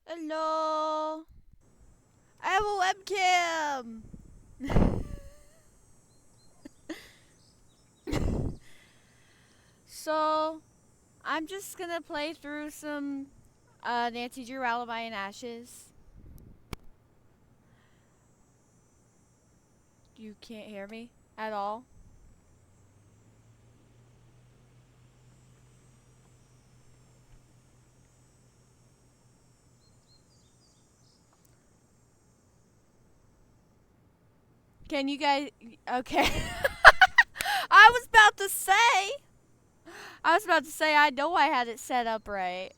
Hello. I have a webcam. So, I'm just gonna play through some Nancy Drew Alibi and Ashes. You can't hear me at all? Can you guys... Okay. I was about to say, I know I had it set up right.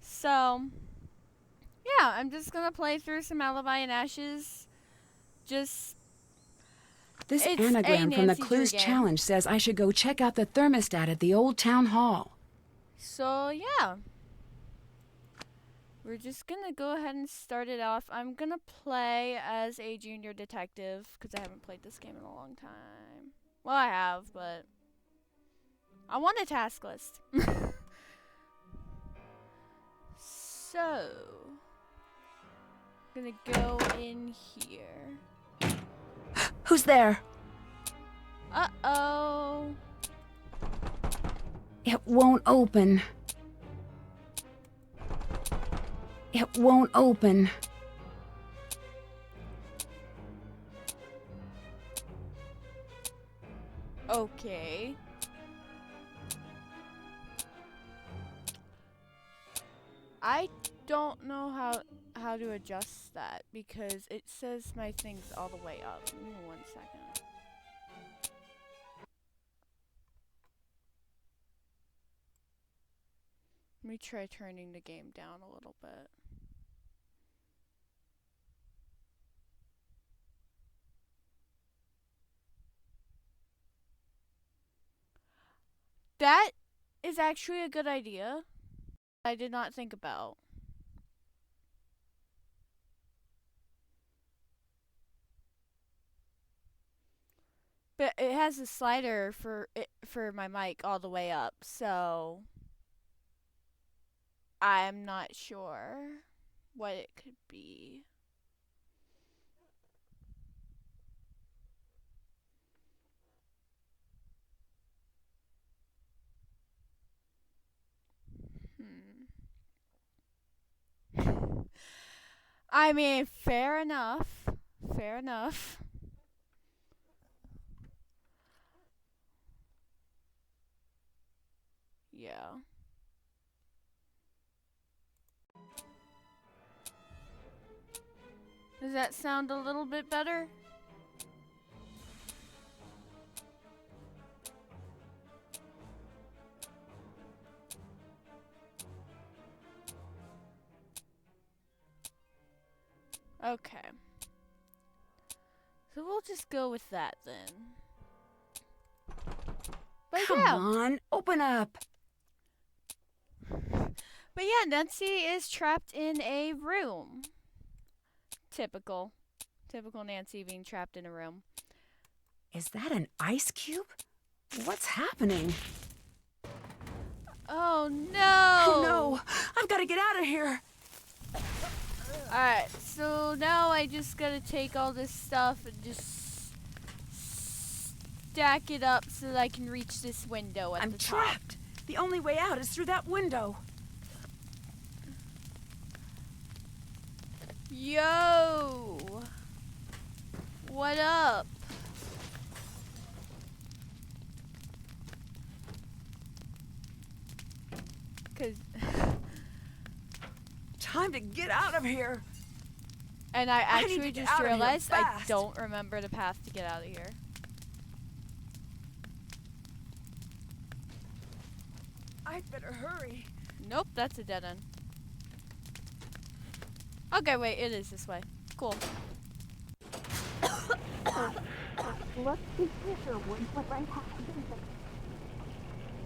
So, yeah, I'm just gonna play through some Alibi and Ashes. This anagram from the Clues Challenge says I should go check out the thermostat at the old town hall. So, yeah. We're just gonna go ahead and start it off. I'm gonna play as a junior detective, because I haven't played this game in a long time. Well, I have, but I want a task list. So, I'm gonna go in here. Who's there? Uh-oh. It won't open. It won't open. Okay. I don't know how to adjust that because it says my thing's all the way up. Give me 1 second. Let me try turning the game down a little bit. That is actually a good idea. I did not think about. But it has a slider for my mic all the way up, so I'm not sure what it could be. I mean, fair enough. Fair enough. Yeah. Does that sound a little bit better? Okay. So we'll just go with that then. But Come on, open up. But yeah, Nancy is trapped in a room. Typical Nancy being trapped in a room. Is that an ice cube? What's happening? Oh no! Oh no! I've got to get out of here! Alright, so now I just gotta take all this stuff and just stack it up so that I can reach this window at the top. I'm trapped! The only way out is through that window. Yo! What up? Time to get out of here. And I actually just realized I fast. don't remember the path to get out of here. I'd better hurry. Nope, that's a dead end. Okay, wait, it is this way. Cool.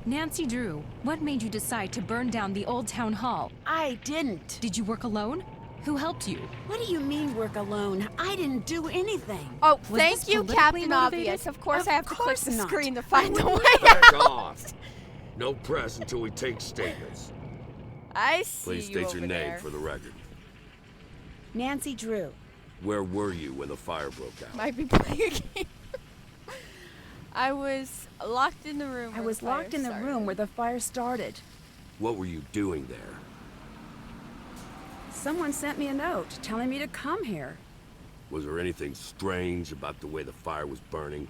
Nancy Drew, what made you decide to burn down the old town hall? I didn't. Did you work alone? Who helped you? What do you mean work alone? I didn't do anything. Oh, Was thank this you, politically Captain motivated? Obvious. Of course I have to click the not. screen to find the I way would out. No press until we take statements. I see Please you state over your name there. for the record. Nancy Drew. Where were you when the fire broke out? Might be playing a game. I was locked in the room. I was locked in the room where the fire started. What were you doing there? Someone sent me a note telling me to come here. Was there anything strange about the way the fire was burning?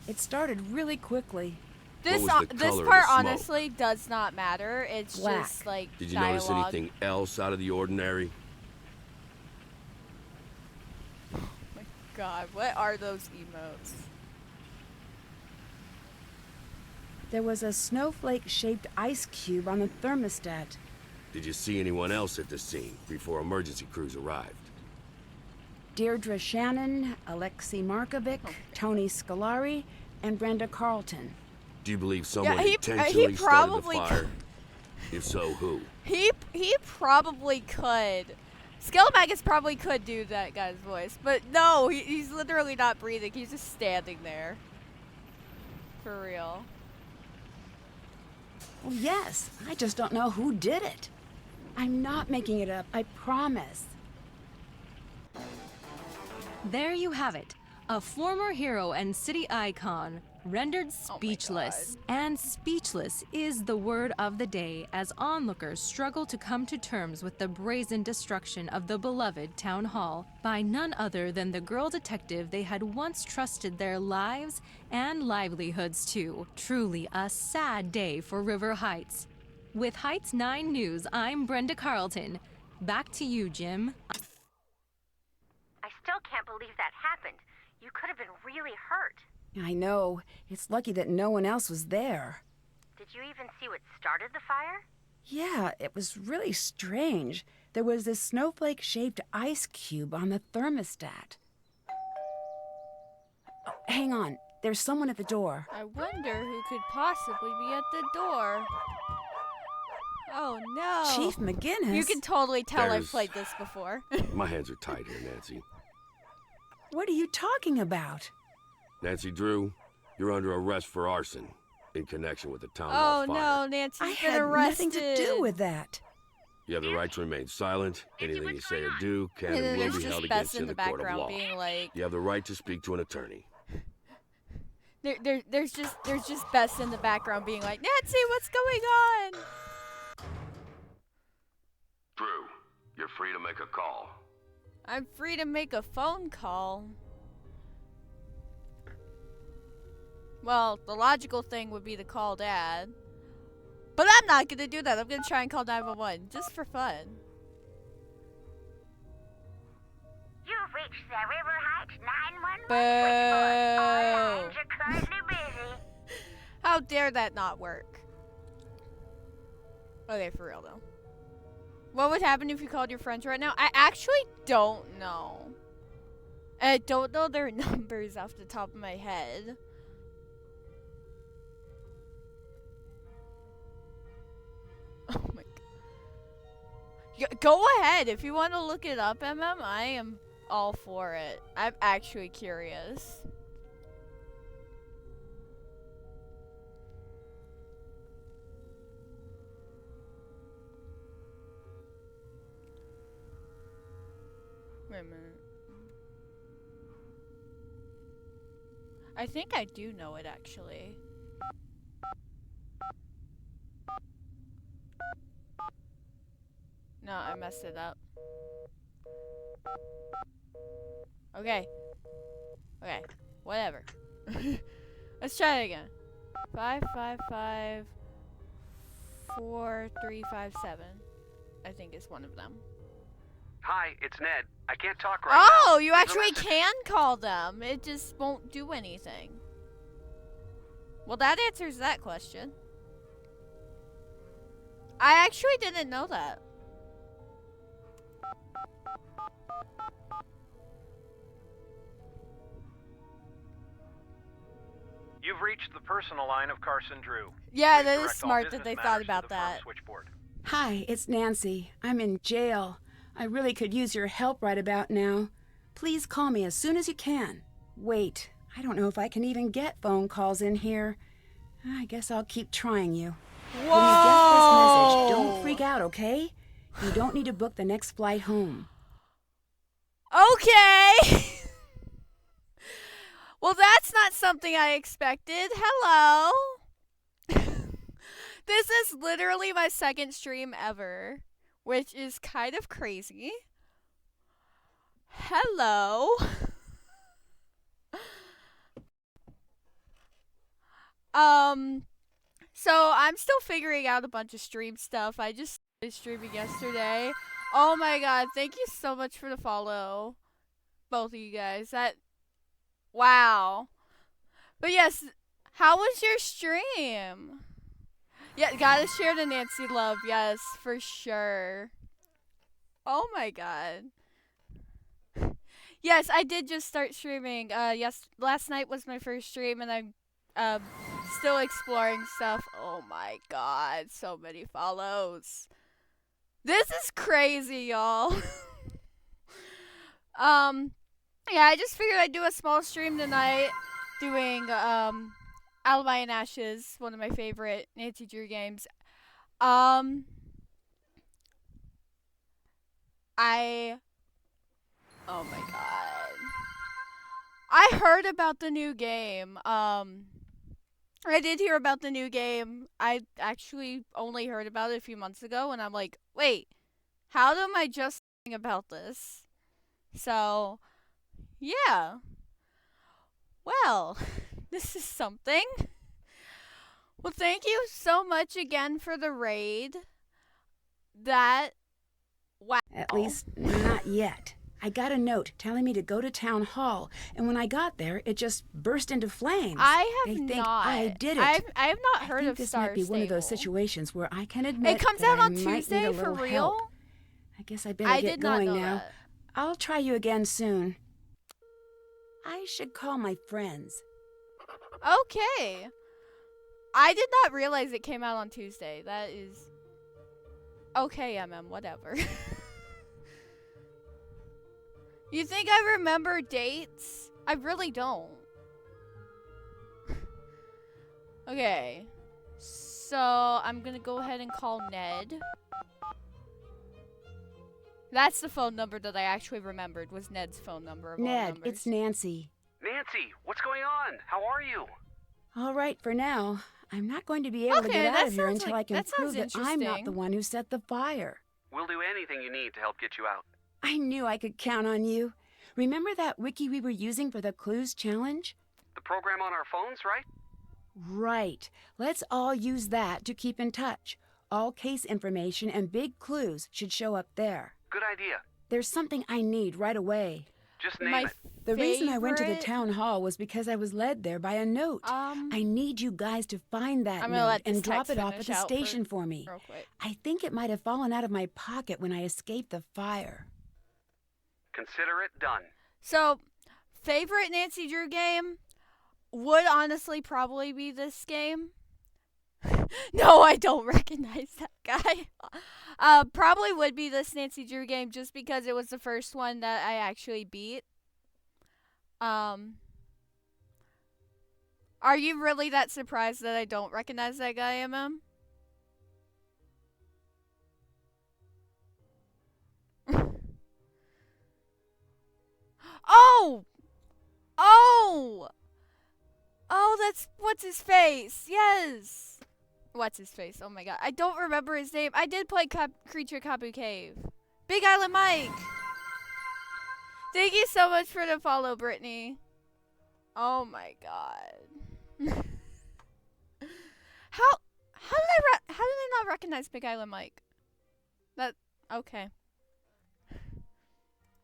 It started really quickly. This What was the this color of part the smoke? honestly does not matter. It's Black. just like Did you dialogue. notice anything else out of the ordinary? God, what are those emotes? There was a snowflake-shaped ice cube on the thermostat. Did you see anyone else at the scene before emergency crews arrived? Deirdre Shannon, Alexei Markovic, Tony Scolari, and Brenda Carlton. Do you believe someone he intentionally started the probably fire? If so, who? He probably could. Skellmagus probably could do that guy's voice, but no, he's literally not breathing. He's just standing there. For real. Well, yes, I just don't know who did it. I'm not making it up, I promise. There you have it. A former hero and city icon rendered speechless. And speechless is the word of the day as onlookers struggle to come to terms with the brazen destruction of the beloved town hall by none other than the girl detective they had once trusted their lives and livelihoods to. Truly a sad day for River Heights. With Heights 9 News, I'm Brenda Carlton. Back to you, Jim. I still can't believe that happened. You could have been really hurt. I know. It's lucky that no one else was there. Did you even see what started the fire? Yeah, it was really strange. There was this snowflake-shaped ice cube on the thermostat. Oh, hang on. There's someone at the door. I wonder who could possibly be at the door. Oh no. Chief McGinnis? You can totally tell I've There's- played this before. My hands are tied here, Nancy. What are you talking about? Nancy Drew, you're under arrest for arson in connection with the town Oh hall fire. no, Nancy's I been had arrested. nothing to do with that. You have the right to remain silent. Anything you say or do can And and then will there's be just held Bess against you in in the the court of background law. being like, You have the right to speak to an attorney. there's just Bess in the background being like, Nancy, what's going on? Drew, you're free to make a call. I'm free to make a phone call. Well, the logical thing would be to call Dad. But I'm not gonna do that. I'm gonna try and call 911, just for fun. You've reached the River Heights 911 switchboard. All Boo. lines are currently busy. How dare that not work? Okay, for real though. What would happen if you called your friends right now? I actually don't know. And I don't know their numbers off the top of my head. Oh my god. Go ahead. If you want to look it up, MM, I am all for it. I'm actually curious. Wait a minute. I think I do know it actually. No, I messed it up. Okay. Okay. Whatever. Let's try it again. 555 4357. I think is one of them. Hi, it's Ned. I can't talk right now. Oh, you Leave a actually message. can call them. It just won't do anything. Well, that answers that question. I actually didn't know that. You've reached the personal line of Carson Drew. Yeah, Please that is direct all smart that business they matters thought to about the firm's that. switchboard. Hi, it's Nancy. I'm in jail. I really could use your help right about now. Please call me as soon as you can. Wait, I don't know if I can even get phone calls in here. I guess I'll keep trying you. Whoa! When you get this message, don't freak out, okay? You don't need to book the next flight home. Okay. Well, that's not something I expected. Hello. This is literally my second stream ever, which is kind of crazy. Hello. So I'm still figuring out a bunch of stream stuff. I just started streaming yesterday. Oh my god, thank you so much for the follow. Both of you guys. Wow. But yes, how was your stream? Yeah, gotta share the Nancy love. Yes, for sure. Oh my god. Yes, I did just start streaming. Yes, last night was my first stream, and I'm still exploring stuff. Oh my god, so many follows. This is crazy, y'all. Yeah, I just figured I'd do a small stream tonight doing Alibi and Ashes, one of my favorite Nancy Drew games. Oh my god. I heard about the new game. I did hear about the new game. I actually only heard about it a few months ago, and I'm like, wait, how am I just thinking about this? So, yeah. Well, this is something. Well, thank you so much again for the raid. Wow. At least, not yet. I got a note telling me to go to town hall, and when I got there, it just burst into flames. I have think not. I did it. I have not heard I think of this Star might be one of those Stable. situations where I can admit It comes that out I on might need Tuesday a for little real? help. I guess I better I get did not going know now. that. I'll try you again soon. I should call my friends. Okay. I did not realize it came out on Tuesday. That is okay, whatever. You think I remember dates? I really don't. Okay. So, I'm gonna go ahead and call Ned. That's the phone number that I actually remembered, was Ned's phone number of all Ned, numbers. it's Nancy. Nancy, what's going on? How are you? All right for now. I'm not going to be able to Okay, get that out of here sounds until like- I can that prove sounds that I'm not interesting. the one who set the fire. We'll do anything you need to help get you out. I knew I could count on you. Remember that wiki we were using for the clues challenge? The program on our phones, right? Right. Let's all use that to keep in touch. All case information and big clues should show up there. Good idea. There's something I need right away. Just name My it. The reason I went to the favorite- town hall was because I was led there by a note. I need you guys to find that I'm gonna note let this and drop text it off finish at the out station for me. real quick. I think it might have fallen out of my pocket when I escaped the fire. Consider it done. So, favorite Nancy Drew game would honestly probably be this game. No, I don't recognize that guy. Probably would be this Nancy Drew game just because it was the first one that I actually beat. Are you really that surprised that I don't recognize that guy, MM? Oh! Oh! Oh, that's what's his face. Yes. What's his face? Oh my god. I don't remember his name. I did play Creature Kabu Cave. Big Island Mike. Thank you so much for the follow, Brittany. Oh my god. How did I not recognize Big Island Mike? Okay.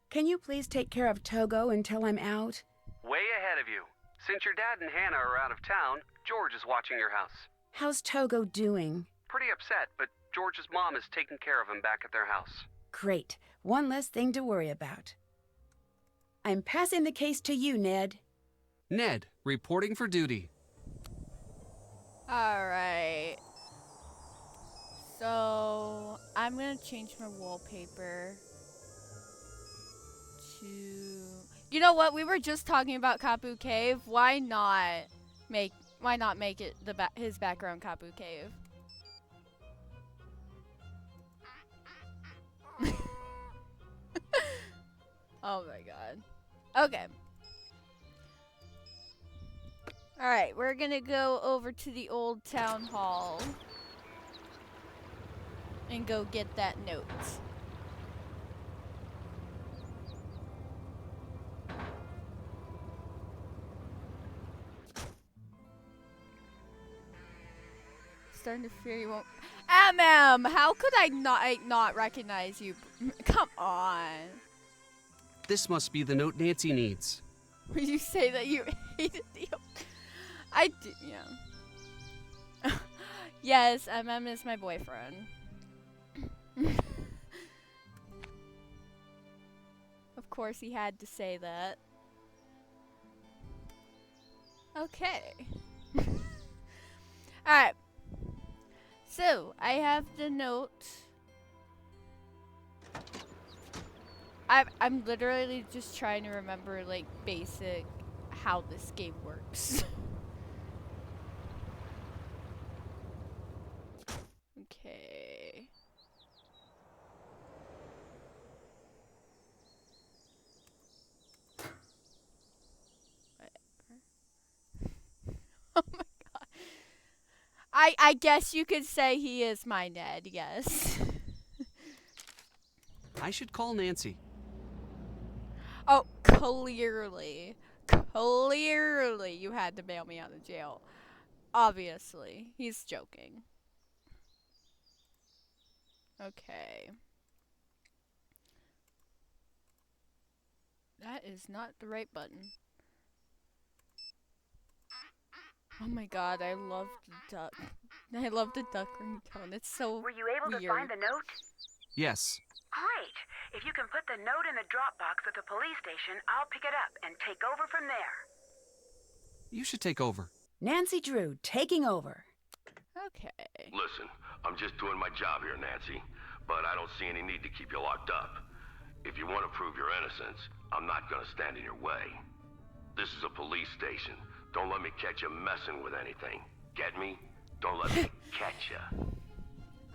Can you please take care of Togo until I'm out? Way ahead of you. Since your dad and Hannah are out of town, George is watching your house. How's Togo doing? Pretty upset, but George's mom is taking care of him back at their house. Great. One less thing to worry about. I'm passing the case to you, Ned. Ned, reporting for duty. Alright. So, I'm gonna change my wallpaper to... You know what? We were just talking about Kapu Cave. Why not make it his background Kapu Cave? Oh my god. Okay. Alright, we're gonna go over to the old town hall and go get that note. Starting to fear you won't. How could I not recognize you? Come on. This must be the note Nancy needs. Would you say that you hated the? I did, yeah. Yes, is my boyfriend. Of course, he had to say that. Okay. Alright. So, I have the note. I'm literally just trying to remember, like, basic how this game works. Okay. Whatever. Oh my god. I guess you could say he is my Ned, yes. I should call Nancy. Oh, clearly. Clearly you had to bail me out of jail. Obviously. He's joking. Okay. That is not the right button. Oh my god, I love the duck. I love the duck ringtone. It's so Were you able weird. to find the note? Yes. Great. If you can put the note in the Dropbox at the police station, I'll pick it up and take over from there. You should take over. Nancy Drew taking over. Okay. Listen, I'm just doing my job here, Nancy. But I don't see any need to keep you locked up. If you want to prove your innocence, I'm not gonna stand in your way. This is a police station. Don't let me catch you messing with anything. Get me? Don't let me catch you.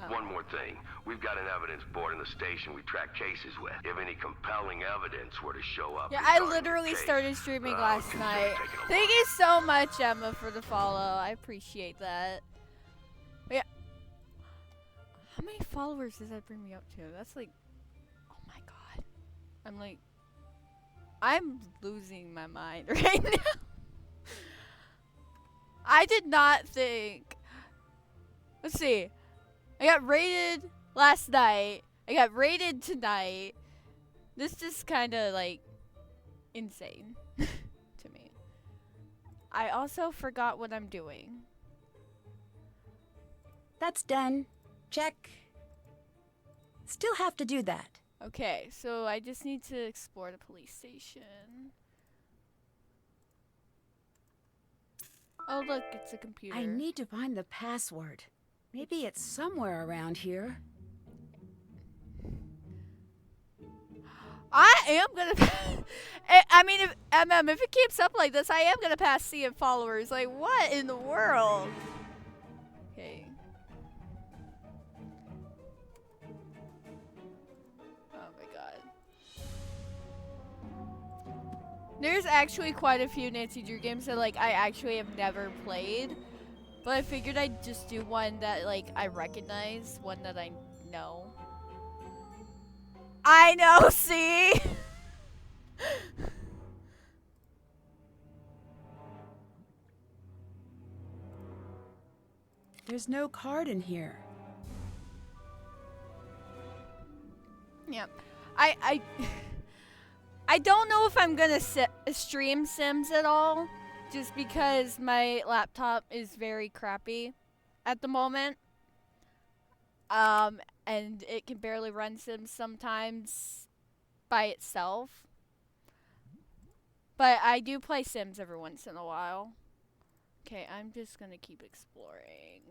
One more thing. We've got an evidence board in the station we track cases with. If any compelling evidence were to show up... Yeah, I regarding literally your case, started streaming I would last consider night. taking a Thank look. you so much, Emma, for the follow. I appreciate that. But yeah. How many followers does that bring me up to? That's like... Oh my god. I'm losing my mind right now. I did not think... Let's see. I got raided last night. I got raided tonight. This is kind of like insane to me. I also forgot what I'm doing. That's done. Check. Still have to do that. Okay, so I just need to explore the police station. Oh look, it's a computer. I need to find the password. Maybe it's somewhere around here. I am gonna. I mean, if it keeps up like this, I am gonna pass seeing followers. Like, what in the world? Okay. Oh my god. There's actually quite a few Nancy Drew games that like I actually have never played, but I figured I'd just do one that like I recognize, one that I know. I know, see? There's no card in here. Yep. I don't know if I'm gonna stream Sims at all, just because my laptop is very crappy at the moment. And it can barely run Sims sometimes by itself. But I do play Sims every once in a while. Okay, I'm just gonna keep exploring.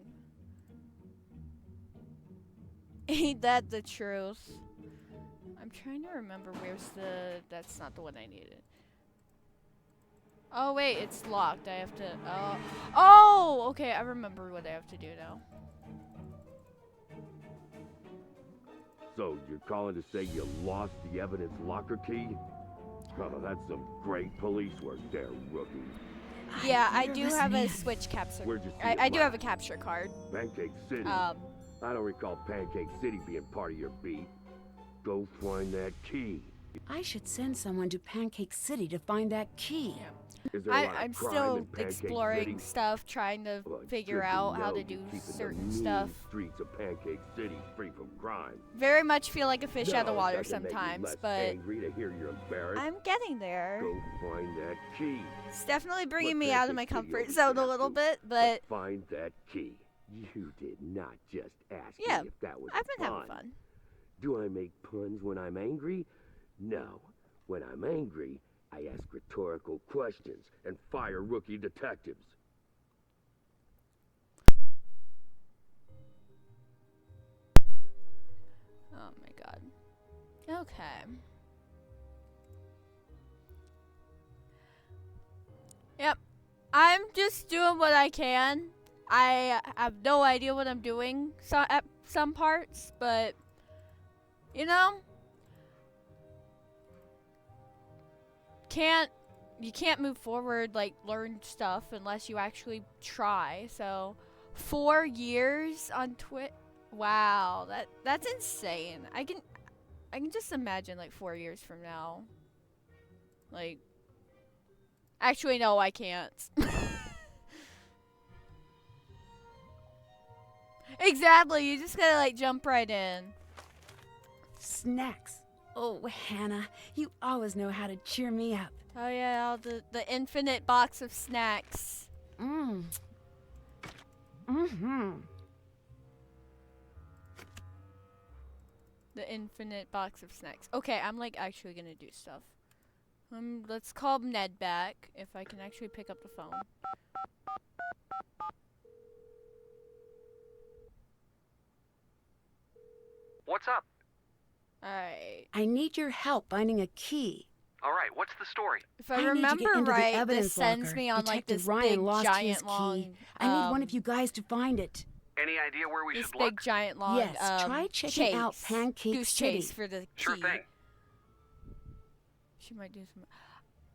Ain't that the truth? I'm trying to remember where's the... That's not the one I needed. Oh wait, it's locked. I have to. Oh, okay. I remember what I have to do now. So, you're calling to say you lost the evidence locker key? Oh, that's some great police work there, rookie. Yeah, I do fearless have a man. switch capture. Where'd you see I it do have a last? capture card. Pancake City? I don't recall Pancake City being part of your beat. Go find that key. I should send someone to Pancake City to find that key. Is there a lot of I'm crime still in Pancake exploring City? stuff, trying to Well, it's figure good to out how know to you're do keeping the certain mean stuff. streets of Pancake City free from crime. Very much feel like a fish out of No, the it water doesn't make me sometimes, less but angry to hear you're embarrassed. I'm getting there. Go find that key. It's definitely bringing What me out of my Pancake City comfort always zone a have little to, bit, but find that key. You did not just ask yeah, me if that was I've been fun. having fun. Do I make puns when I'm angry? No. When I'm angry, I ask rhetorical questions and fire rookie detectives. Oh my god. Okay. Yep. I'm just doing what I can. I have no idea what I'm doing at some parts, but you know, you can't move forward, like learn stuff unless you actually try. So 4 years on Twitch. Wow, that's insane. I can just imagine like 4 years from now. Like, actually no, I can't. Exactly, you just gotta like jump right in. Snacks. Oh, Hannah, you always know how to cheer me up. Oh yeah, all the infinite box of snacks. Mm-hmm. The infinite box of snacks. Okay, I'm like actually gonna do stuff. Let's call Ned back if I can actually pick up the phone. What's up? Alright. I need your help finding a key. All right, what's the story? If I need to get remember into the right, evidence this sends locker. me on like Detective this Ryan big lost giant his key. long. I need one of you guys to find it. Any idea where we This should big look? giant long. Yes, try checking out chase. Pancake Goose City. chase for the Sure key. thing. She might do some.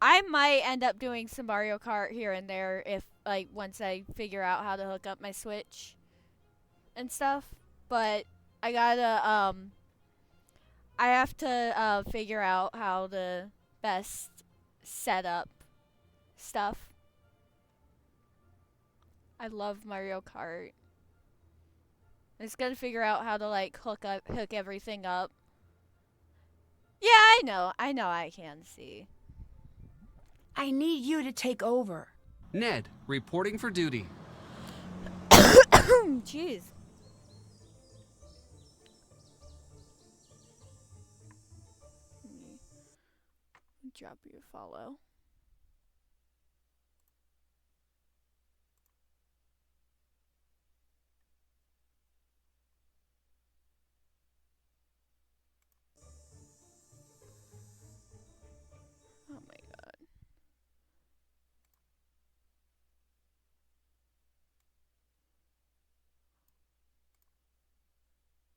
I might end up doing some Mario Kart here and there if like once I figure out how to hook up my Switch and stuff. But I gotta I have to figure out how to best set up stuff. I love Mario Kart. I just gotta figure out how to like hook everything up. Yeah, I know I can see. I need you to take over. Ned, reporting for duty. Jeez. Let me drop you a follow. Oh my god.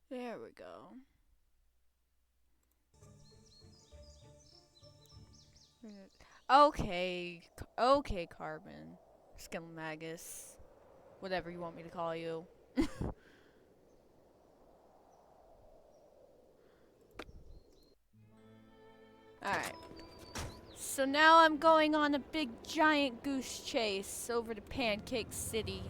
There we go. Okay, okay, Carbon, Skillmagus, whatever you want me to call you. Alright. So now I'm going on a big giant goose chase over to Pancake City.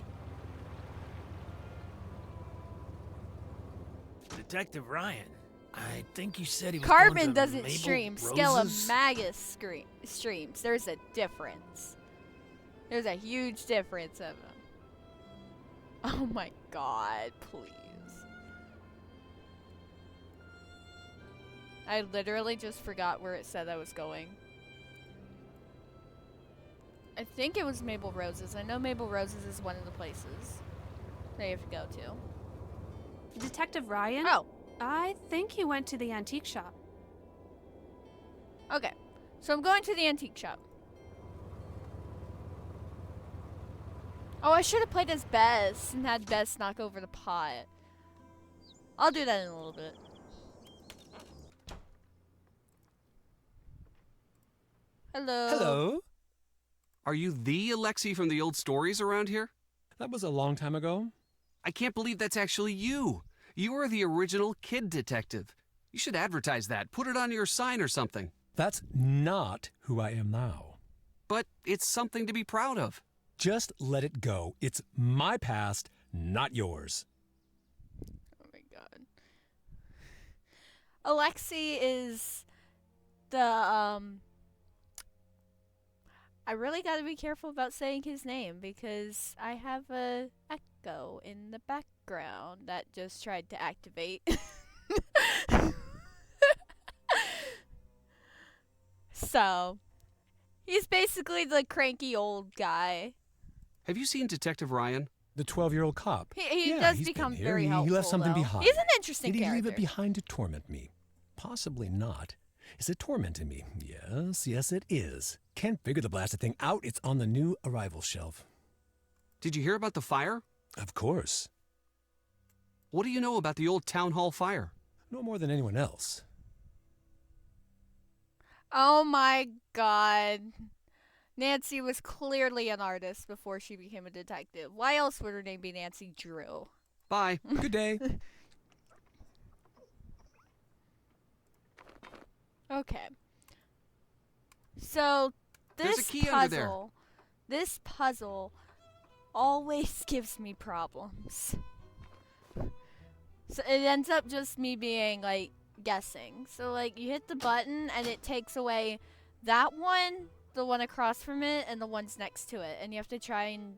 Detective Ryan, I think you said he was Carbon going to doesn't Mabel stream. Rose's? Skillamagus streams. There's a difference. There's a huge difference of them. Oh my god, please. I literally just forgot where it said I was going. I think it was Mabel Rose's. I know Mabel Rose's is one of the places that you have to go to. Detective Ryan? Oh, I think he went to the antique shop. okay. So I'm going to the antique shop. Oh, I should have played as Bess and had Bess knock over the pot. I'll do that in a little bit. Hello. Hello. Are you the Alexi from the old stories around here? That was a long time ago. I can't believe that's actually you. You are the original kid detective. You should advertise that. Put it on your sign or something. That's not who I am now. But it's something to be proud of. Just let it go. It's my past, not yours. Oh my god. Alexi is the, I really gotta be careful about saying his name because I have a echo in the background that just tried to activate. So, he's basically the cranky old guy. Have you seen Detective Ryan? The 12-year-old cop. He Yeah, does he's been become here. very helpful. He left something though. behind. He's an interesting Did he character. leave it behind to torment me? Possibly not. Is it tormenting me? Yes, it is. Can't figure the blasted thing out. It's on the new arrival shelf. Did you hear about the fire? Of course. What do you know about the old town hall fire? No more than anyone else. Oh my god. Nancy was clearly an artist before she became a detective. Why else would her name be Nancy Drew? Bye. Good day. Okay. So, There's this a key under there. puzzle always gives me problems. So it ends up just me being like guessing. So like you hit the button and it takes away that one, the one across from it, and the ones next to it, and you have to try and,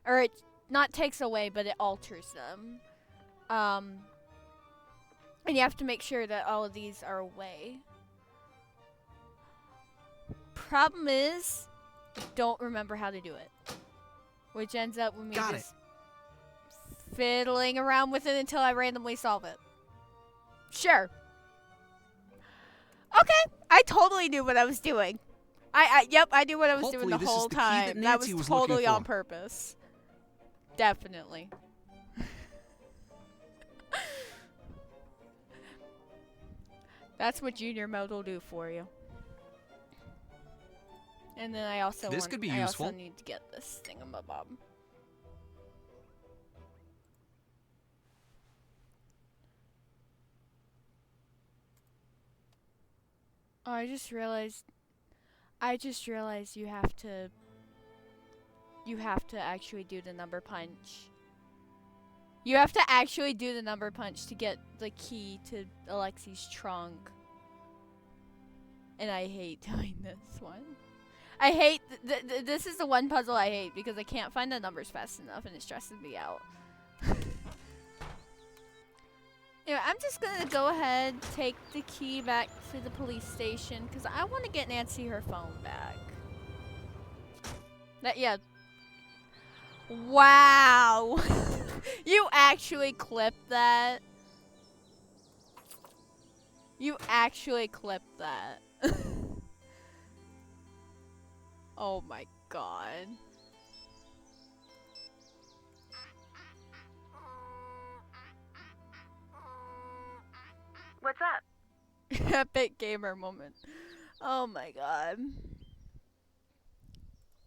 or it not takes away, but it alters them. And you have to make sure that all of these are away. Problem is, I don't remember how to do it, which ends up with me Got just fiddling around with it until I randomly solve it. Sure. Okay, I totally knew what I was doing. Yep, I knew what I was doing Hopefully the this is whole the key time. that That Nancy was was looking totally on for. purpose. Definitely. That's what Junior Mode will do for you. And then I also This could be useful. also need to get this thingamabob. Oh, I just realized you have to actually do the number punch. You have to actually do the number punch to get the key to Alexi's trunk. And I hate doing this one. I hate this is the one puzzle I hate because I can't find the numbers fast enough and it stresses me out. Anyway, I'm just gonna go ahead, take the key back to the police station because I want to get Nancy her phone back. Yeah. Wow. You actually clipped that. You actually clipped that. Oh my god. What's up? Epic gamer moment. Oh my god.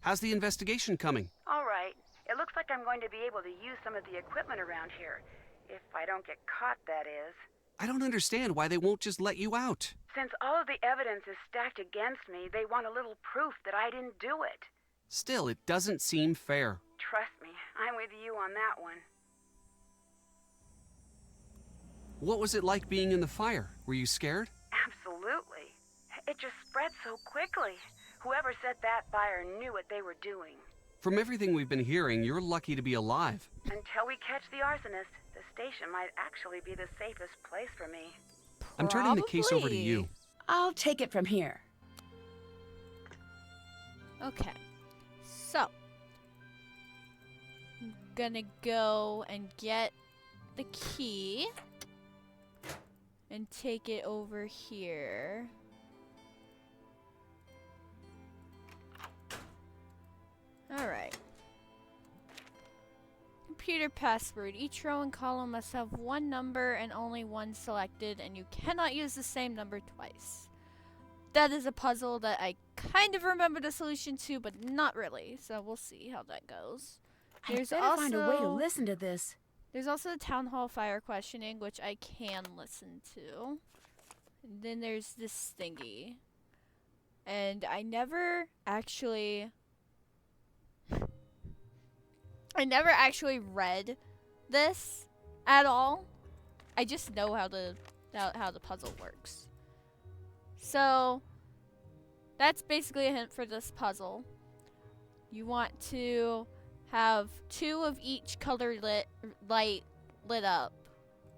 How's the investigation coming? All right. It looks like I'm going to be able to use some of the equipment around here. If I don't get caught, that is. I don't understand why they won't just let you out. Since all of the evidence is stacked against me, they want a little proof that I didn't do it. Still, it doesn't seem fair. Trust me, I'm with you on that one. What was it like being in the fire? Were you scared? Absolutely. It just spread so quickly. Whoever set that fire knew what they were doing. From everything we've been hearing, you're lucky to be alive. Until we catch the arsonist, the station might actually be the safest place for me. I'm turning the case over to you. I'll take it from here. Okay. So. I'm gonna go and get the key. And take it over here. Alright. computer password. Each row and column must have one number and only one selected, and you cannot use the same number twice. That is a puzzle that I kind of remember the solution to, but not really. So we'll see how that goes. I better find a way to listen to this. There's also the town hall fire questioning, which I can listen to. And then there's this thingy. And I never actually read this at all. I just know how the puzzle works. So that's basically a hint for this puzzle. You want to have 2 of each color light lit up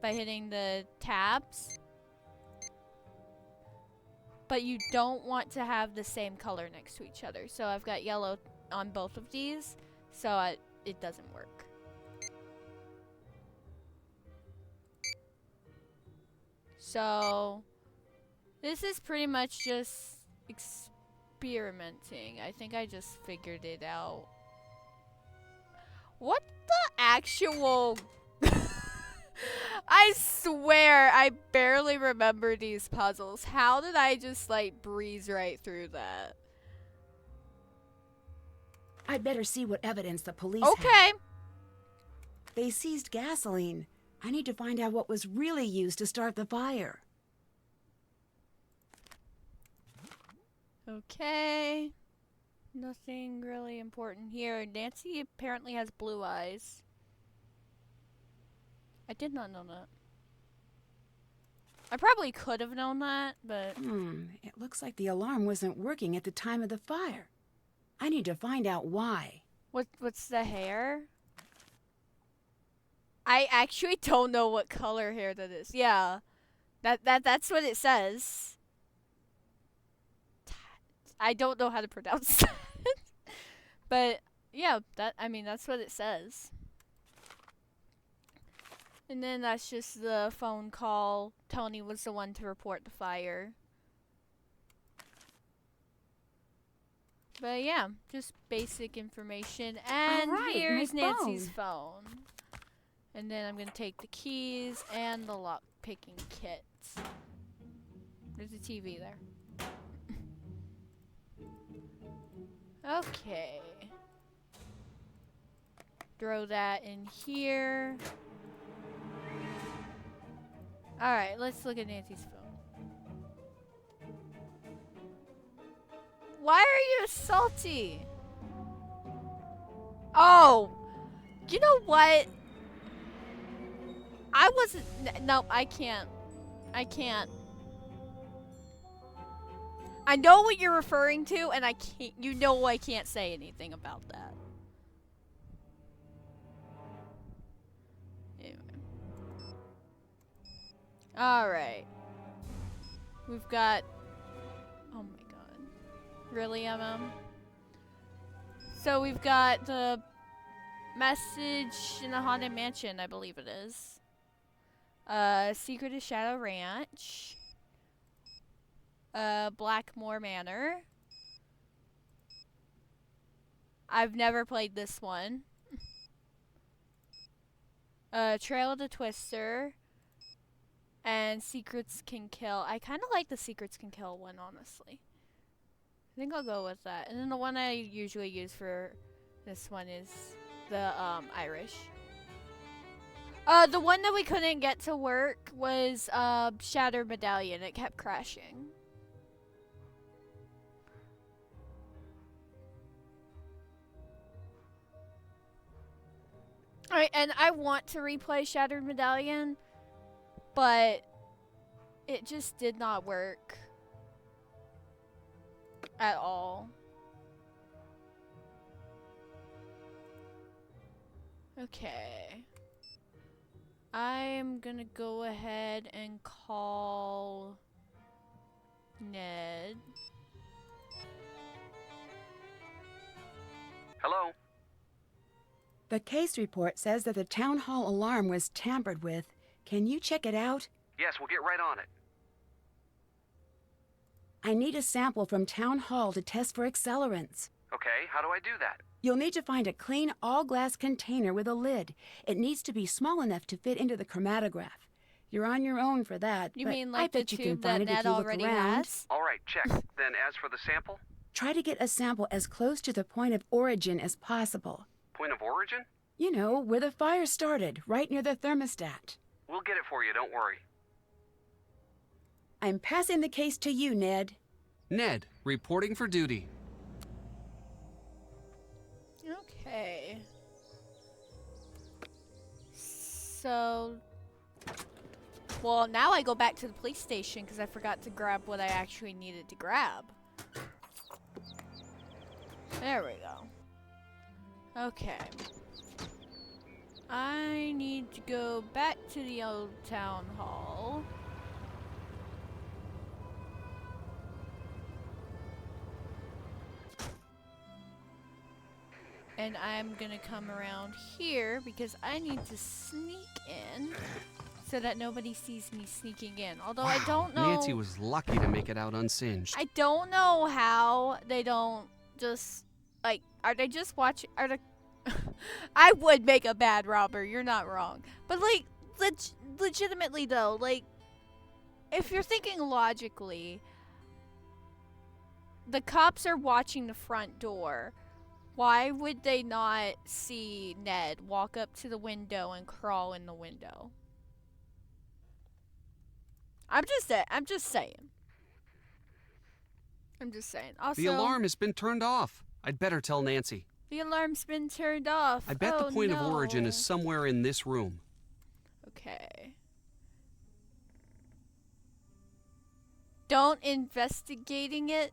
by hitting the tabs. But you don't want to have the same color next to each other. So I've got yellow on both of these, so it doesn't work. So this is pretty much just experimenting. I think I just figured it out. What the actual... I swear I barely remember these puzzles. How did I just like breeze right through that? I'd better see what evidence the police Okay. have. They seized gasoline. I need to find out what was really used to start the fire. Okay. Nothing really important here. Nancy apparently has blue eyes. I did not know that. I probably could have known that, but... It looks like the alarm wasn't working at the time of the fire. I need to find out why. What's the hair? I actually don't know what color hair that is. Yeah. That's what it says. I don't know how to pronounce that. But yeah, that's what it says. And then that's just the phone call. Tony was the one to report the fire. But yeah, just basic information. And here's Nancy's phone. And then I'm going to take the keys and the lock picking kit. There's a TV there. Okay. Throw that in here. Alright, let's look at Nancy's phone. Why are you salty? Oh! You know what? I wasn't... No, I can't. I can't. I know what you're referring to, and I can't... You know I can't say anything about that. Alright. We've got... Oh my god. Really, MM? So we've got the message in the Haunted Mansion, I believe it is. Secret of Shadow Ranch. Blackmore Manor. I've never played this one. Trail of the Twister. And Secrets Can Kill. I kind of like the Secrets Can Kill one, honestly. I think I'll go with that. And then the one I usually use for this one is the Irish. The one that we couldn't get to work was Shattered Medallion. It kept crashing. Alright, and I want to replay Shattered Medallion, but it just did not work at all. Okay. I'm gonna go ahead and call Ned. Hello? The case report says that the town hall alarm was tampered with. Can you check it out? Yes, we'll get right on it. I need a sample from town hall to test for accelerants. Okay, how do I do that? You'll need to find a clean, all-glass container with a lid. It needs to be small enough to fit into the chromatograph. You're on your own for that. You but mean I like the bet you can tube that find it if Ned you look already around. has? All right, check. Then as for the sample? Try to get a sample as close to the point of origin as possible. Point of origin? You know, where the fire started, right near the thermostat. We'll get it for you, don't worry. I'm passing the case to you, Ned. Ned, reporting for duty. Okay. So... Well, now I go back to the police station because I forgot to grab what I actually needed to grab. There we go. Okay. I need to go back to the old town hall. And I'm gonna come around here because I need to sneak in so that nobody sees me sneaking in. Although I don't know. Nancy was lucky to make it out unsinged. I don't know how they don't just, like, are they just watching, are they, I would make a bad robber, you're not wrong. But, like, legitimately though, like, if you're thinking logically, the cops are watching the front door. Why would they not see Ned walk up to the window and crawl in the window? I'm just saying. Also, the alarm has been turned off. I'd better tell Nancy. The alarm's been turned off. I bet the point of origin is no. somewhere in this room. Okay. Don't investigating it.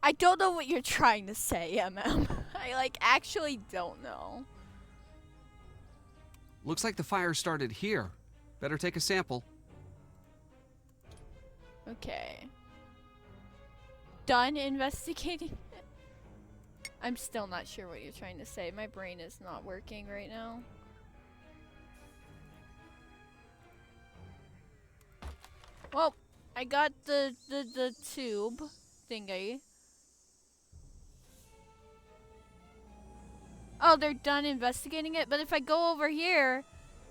I don't know what you're trying to say, MM. I, actually don't know. Looks like the fire started here. Better take a sample. Okay. Done investigating it? I'm still not sure what you're trying to say. My brain is not working right now. Well, I got the tube thingy. Oh, they're done investigating it? But if I go over here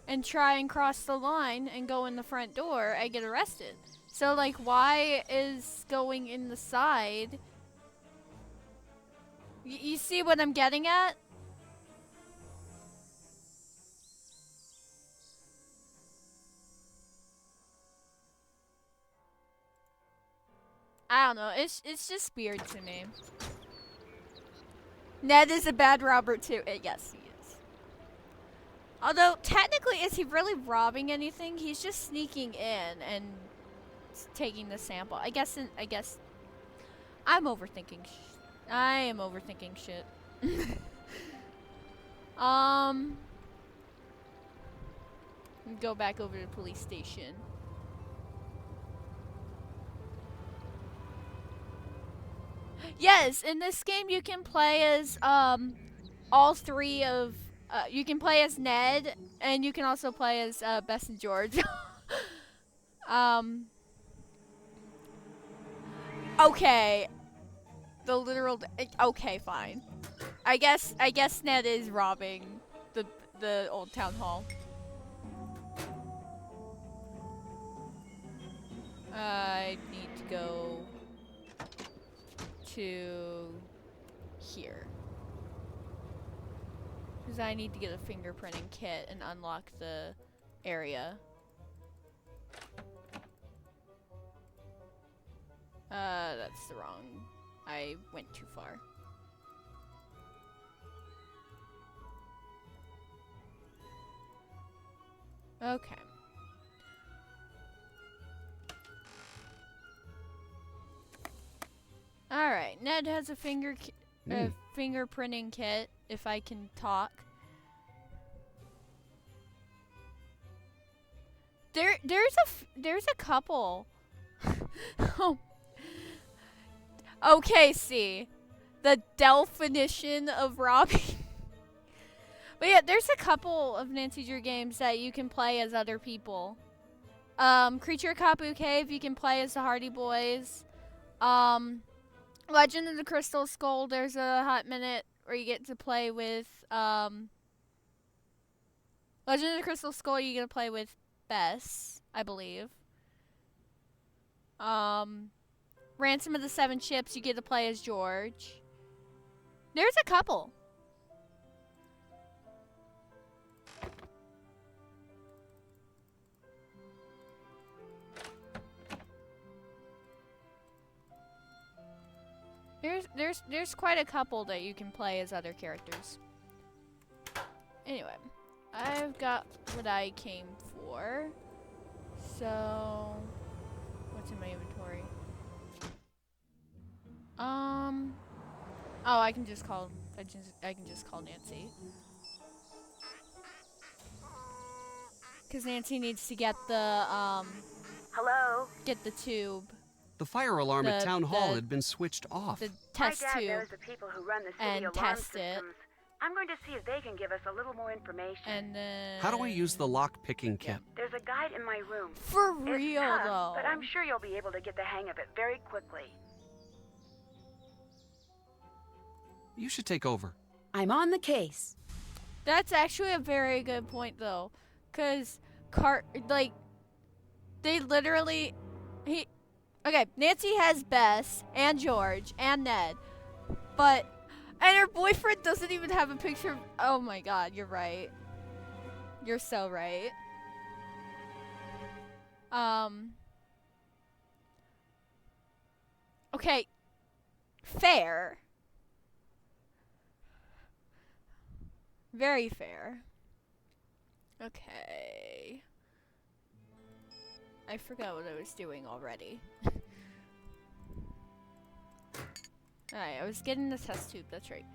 and try and cross the line and go in the front door, I get arrested. So, why is going in the side? You see what I'm getting at? I don't know. It's just weird to me. Ned is a bad robber too. Yes, he is. Although, technically, is he really robbing anything? He's just sneaking in and taking the sample. I guess I'm overthinking. I am overthinking shit. Go back over to the police station. Yes, in this game you can play as all three of you can play as Ned and you can also play as Bess and George. Okay. The literal okay, fine. I guess Ned is robbing the old town hall. I need to go to here. Because I need to get a fingerprinting kit and unlock the area. That's the wrong. I went too far. Okay. Alright, Ned has a fingerprinting kit, if I can talk. There's a couple. Oh. Okay, see. The definition of robbing. But yeah, there's a couple of Nancy Drew games that you can play as other people. Creature Kapu Cave, you can play as the Hardy Boys. Legend of the Crystal Skull, there's a hot minute where you get to play with, Legend of the Crystal Skull, you get to play with Bess, I believe. Ransom of the Seven Ships, you get to play as George. There's a couple. There's quite a couple that you can play as other characters. Anyway, I've got what I came for. So, what's in my inventory? Oh, I can just call Nancy. Cause Nancy needs to get the Hello? get the tube. The fire alarm at Town Hall had been switched off. The test My dad tube. knows the people who run the city And alarm test it. systems. I'm going to see if they can give us a little more information. And then How do I use the lock-picking kit? There's a guide in my room. For It's real tough, though. but I'm sure you'll be able to get the hang of it very quickly. You should take over. I'm on the case. That's actually a very good point though. Cause they literally okay, Nancy has Bess and George and Ned. And her boyfriend doesn't even have a picture of, oh my god, you're right. You're so right. Okay. Fair. Very fair. Okay. I forgot what I was doing already. Alright, I was getting the test tube, that's right.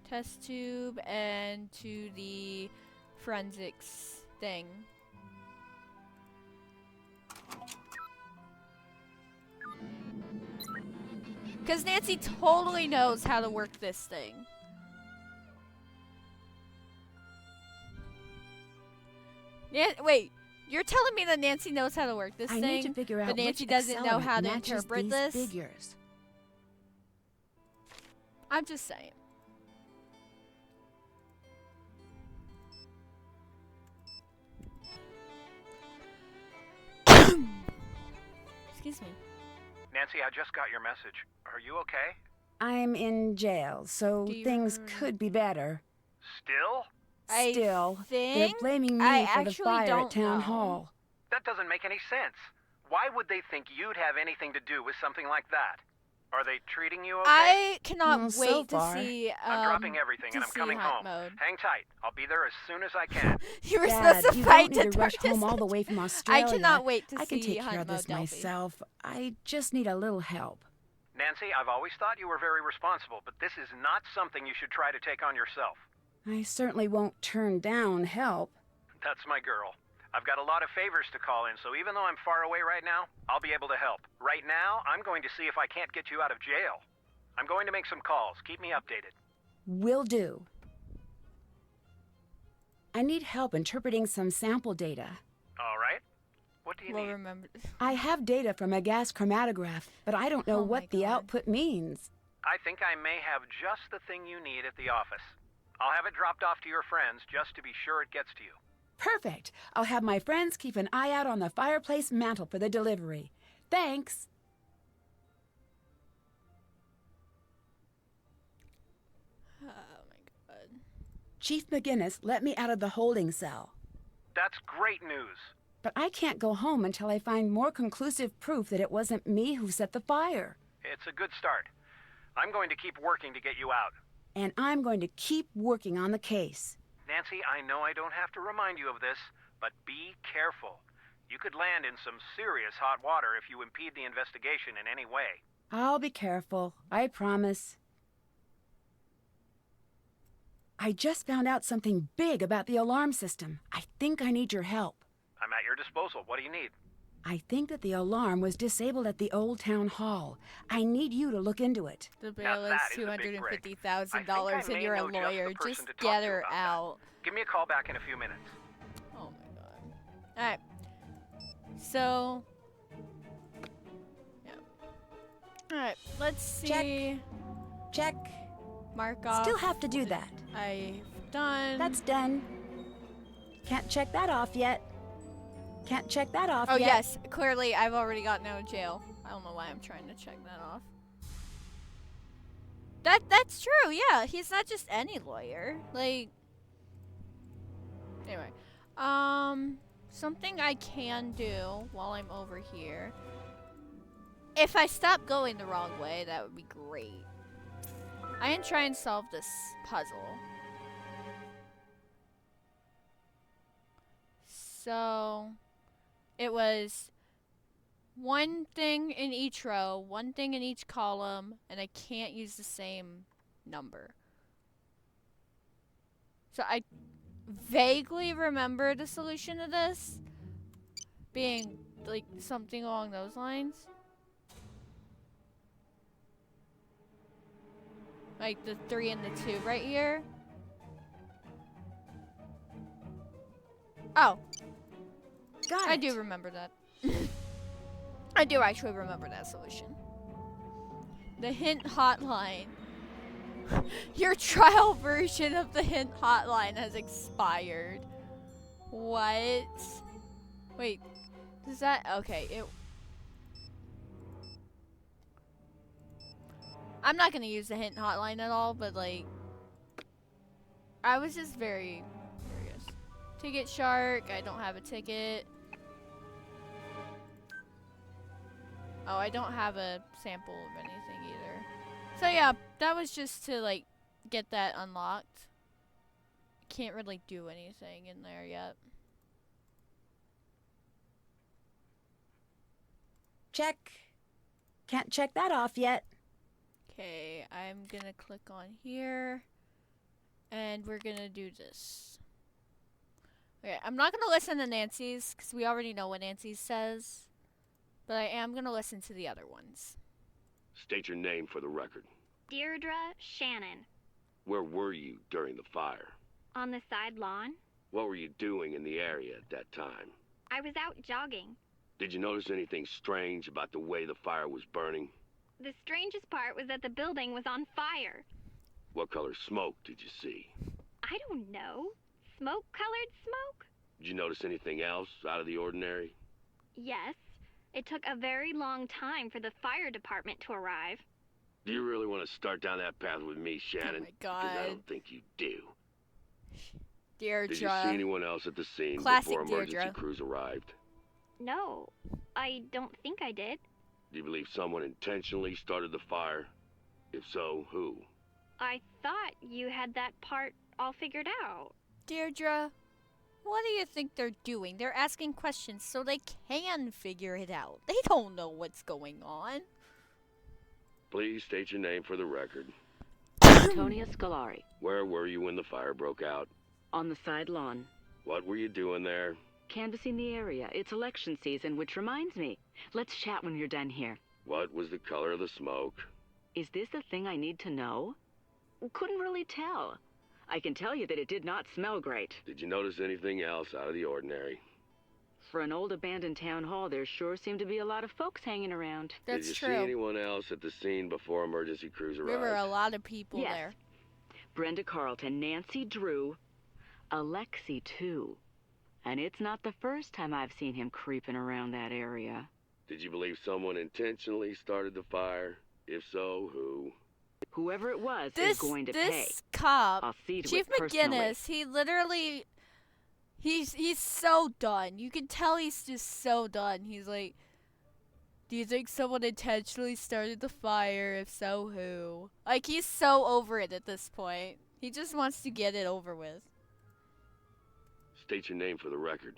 Test tube and to the forensics thing. Because Nancy totally knows how to work this thing. Wait, you're telling me that Nancy knows how to work this I thing, need to figure out but Nancy which doesn't know accelerant how to matches interpret these this? figures. I'm just saying. Excuse me. Nancy, I just got your message. Are you okay? I'm in jail, so things could be better. Still? Still, they're think blaming me I for the actually fire don't at Town know. Hall. That doesn't make any sense. Why would they think you'd have anything to do with something like that? Are they treating you okay? I cannot Well, so wait far. to see. I'm dropping everything to and I'm see coming Hunt home. Mode. Hang tight. I'll be there as soon as I can. You were Dad, supposed to you fight don't need to rush Darkness home all the way from Australia. I cannot wait to I can see take care Hunt of this Mode Delphi. myself. I just need a little help. Nancy, I've always thought you were very responsible, but this is not something you should try to take on yourself. I certainly won't turn down help. That's my girl. I've got a lot of favors to call in, so even though I'm far away right now, I'll be able to help. Right now, I'm going to see if I can't get you out of jail. I'm going to make some calls. Keep me updated. Will do. I need help interpreting some sample data. All right. What do you need? Remember. I have data from a gas chromatograph, but I don't know Oh my what the God. output means. I think I may have just the thing you need at the office. I'll have it dropped off to your friends just to be sure it gets to you. Perfect. I'll have my friends keep an eye out on the fireplace mantle for the delivery. Thanks. Oh my god. Chief McGinnis let me out of the holding cell. That's great news. But I can't go home until I find more conclusive proof that it wasn't me who set the fire. It's a good start. I'm going to keep working to get you out. And I'm going to keep working on the case. Nancy, I know I don't have to remind you of this, but be careful. You could land in some serious hot water if you impede the investigation in any way. I'll be careful, I promise. I just found out something big about the alarm system. I think I need your help. I'm at your disposal. What do you need? I think that the alarm was disabled at the old town hall. I need you to look into it. The Now bill is that is a big break. $250,000 and you're a lawyer. Just get her out. Give me a call back in a few minutes. Oh my god. Alright. So, Alright, let's see. Check. Check. Mark off. Still have to do that. I've done. That's done. Can't check that off yet. Can't check that off Oh, yet. yes. Clearly, I've already gotten out of jail. I don't know why I'm trying to check that off. That's true, yeah. He's not just any lawyer. Like... Anyway. Something I can do while I'm over here. If I stop going the wrong way, that would be great. I can try and solve this puzzle. So, it was one thing in each row, one thing in each column, and I can't use the same number. So I vaguely remember the solution to this being like something along those lines. Like the 3 and the 2 right here. Oh. Got I it. do remember that. I do actually remember that solution. The hint hotline. Your trial version of the hint hotline has expired. What? Wait. Does that... Okay, it... I'm not gonna use the hint hotline at all, but like... I was just very curious. Ticket shark. I don't have a ticket. Oh, I don't have a sample of anything either. So yeah, that was just to like get that unlocked. Can't really do anything in there yet. Check. Can't check that off yet. Okay, I'm gonna click on here. And we're gonna do this. Okay, I'm not gonna listen to Nancy's, because we already know what Nancy says. But I am gonna listen to the other ones. State your name for the record. Deirdre Shannon. Where were you during the fire? On the side lawn. What were you doing in the area at that time? I was out jogging. Did you notice anything strange about the way the fire was burning? The strangest part was that the building was on fire. What color smoke did you see? I don't know. Smoke-colored smoke? Did you notice anything else out of the ordinary? Yes. It took a very long time for the fire department to arrive. Do you really want to start down that path with me, Shannon? Oh my God. Because I don't think you do. Deirdre. Did you see anyone else at the scene Classic before emergency Deirdre. crews arrived? No, I don't think I did. Do you believe someone intentionally started the fire? If so, who? I thought you had that part all figured out. Deirdre, what do you think they're doing? They're asking questions so they can figure it out. They don't know what's going on. Please state your name for the record. Antonia Scolari. Where were you when the fire broke out? On the side lawn. What were you doing there? Canvassing the area. It's election season, which reminds me. Let's chat when you're done here. What was the color of the smoke? Is this the thing I need to know? Couldn't really tell. I can tell you that it did not smell great. Did you notice anything else out of the ordinary? For an old abandoned town hall, there sure seemed to be a lot of folks hanging around. That's Did you true. see anyone else at the scene before emergency crews arrived? There were a lot of people Yes. there. Brenda Carlton, Nancy Drew, Alexi too. And it's not the first time I've seen him creeping around that area. Did you believe someone intentionally started the fire? If so, who? Whoever it was This is going to pay. this cop, I'll see to Chief it personally. McGinnis, he literally, he's so done. You can tell he's just so done. He's like, do you think someone intentionally started the fire? If so, who? Like, he's so over it at this point. He just wants to get it over with. State your name for the record.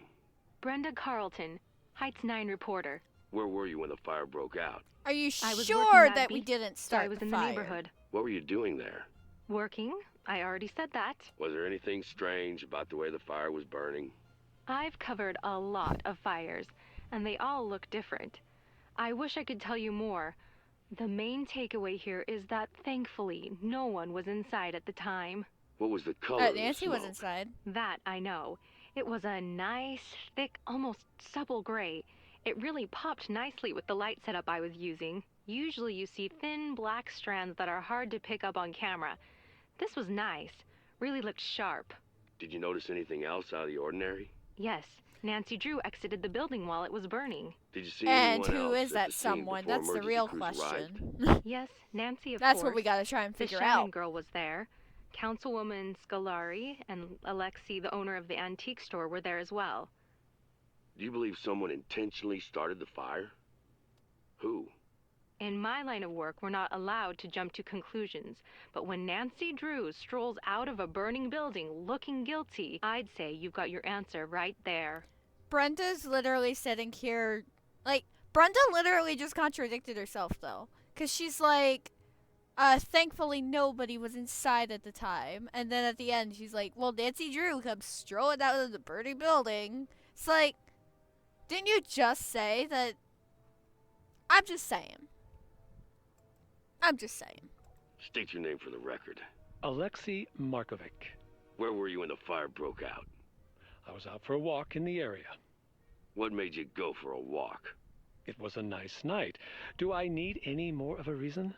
Brenda Carlton, Heights 9 reporter. Where were you when the fire broke out? Are you I was sure working that we didn't so start I was the in fire? the neighborhood. What were you doing there? Working? I already said that. Was there anything strange about the way the fire was burning? I've covered a lot of fires, and they all look different. I wish I could tell you more. The main takeaway here is that, thankfully, no one was inside at the time. What was the color of the Nancy was smoke? inside. That I know. It was a nice, thick, almost supple gray. It really popped nicely with the light setup I was using. Usually you see thin black strands that are hard to pick up on camera. This was nice. Really looked sharp. Did you notice anything else out of the ordinary? Yes, Nancy Drew exited the building while it was burning. Did you see And anyone who else is at that the scene someone? before That's the emergency real crews question. arrived? Yes, Nancy, of That's course. what we gotta try and figure The Shannon out. girl was there. Councilwoman Scolari and Alexi, the owner of the antique store, were there as well. Do you believe someone intentionally started the fire? Who? In my line of work, we're not allowed to jump to conclusions. But when Nancy Drew strolls out of a burning building looking guilty, I'd say you've got your answer right there. Brenda's literally sitting here, like, Brenda literally just contradicted herself, though. Because she's like, thankfully nobody was inside at the time. And then at the end, she's like, well, Nancy Drew comes strolling out of the burning building. It's like, didn't you just say that? I'm just saying. State your name for the record. Alexei Markovic. Where were you when the fire broke out? I was out for a walk in the area. What made you go for a walk? It was a nice night. Do I need any more of a reason?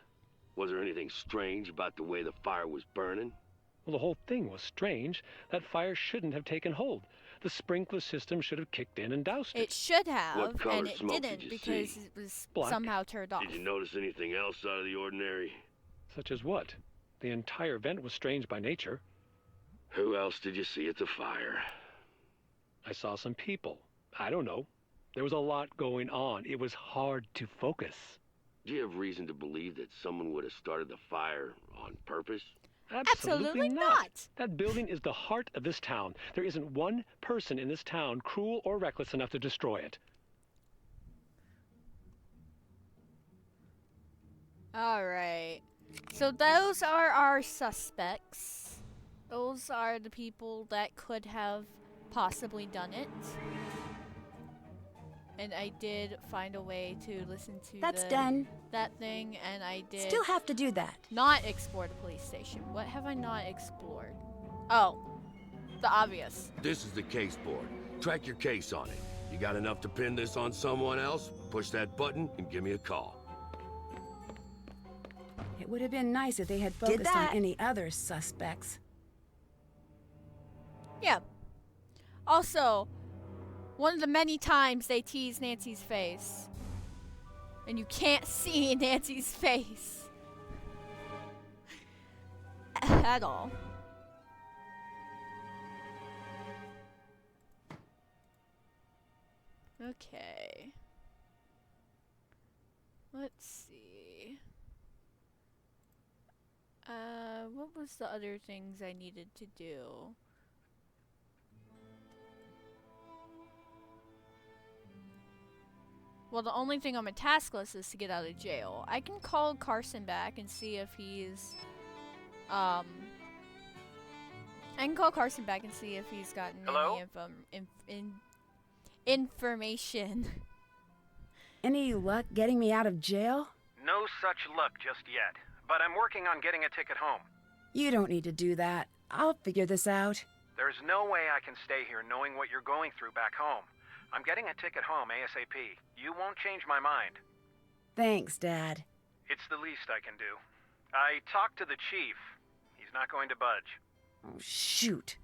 Was there anything strange about the way the fire was burning? Well, the whole thing was strange. That fire shouldn't have taken hold. The sprinkler system should have kicked in and doused it. It should have, What color and it smoke didn't did you because see? it was Black. somehow turned off. Did you notice anything else out of the ordinary? Such as what? The entire vent was strange by nature. Who else did you see at the fire? I saw some people. I don't know. There was a lot going on. It was hard to focus. Do you have reason to believe that someone would have started the fire on purpose? Absolutely not. That building is the heart of this town. There isn't one person in this town cruel or reckless enough to destroy it. All right. So those are our suspects. Those are the people that could have possibly done it. And I did find a way to listen to That's done. that thing, and I did Still have to do that. not explore the police station. What have I not explored? Oh, the obvious. This is the case board. Track your case on it. You got enough to pin this on someone else? Push that button and give me a call. It would have been nice if they had focused on that. any other suspects. Yeah. Also, one of the many times they tease Nancy's face. And you can't see Nancy's face. At all. Okay. Let's see. What was the other things I needed to do? Well, the only thing on my task list is to get out of jail. I can call Carson back and see if he's, I can call Carson back and see if he's gotten Hello? any information. Any luck getting me out of jail? No such luck just yet, but I'm working on getting a ticket home. You don't need to do that. I'll figure this out. There's no way I can stay here knowing what you're going through back home. I'm getting a ticket home ASAP. You won't change my mind. Thanks, Dad. It's the least I can do. I talked to the chief. He's not going to budge. Oh, shoot.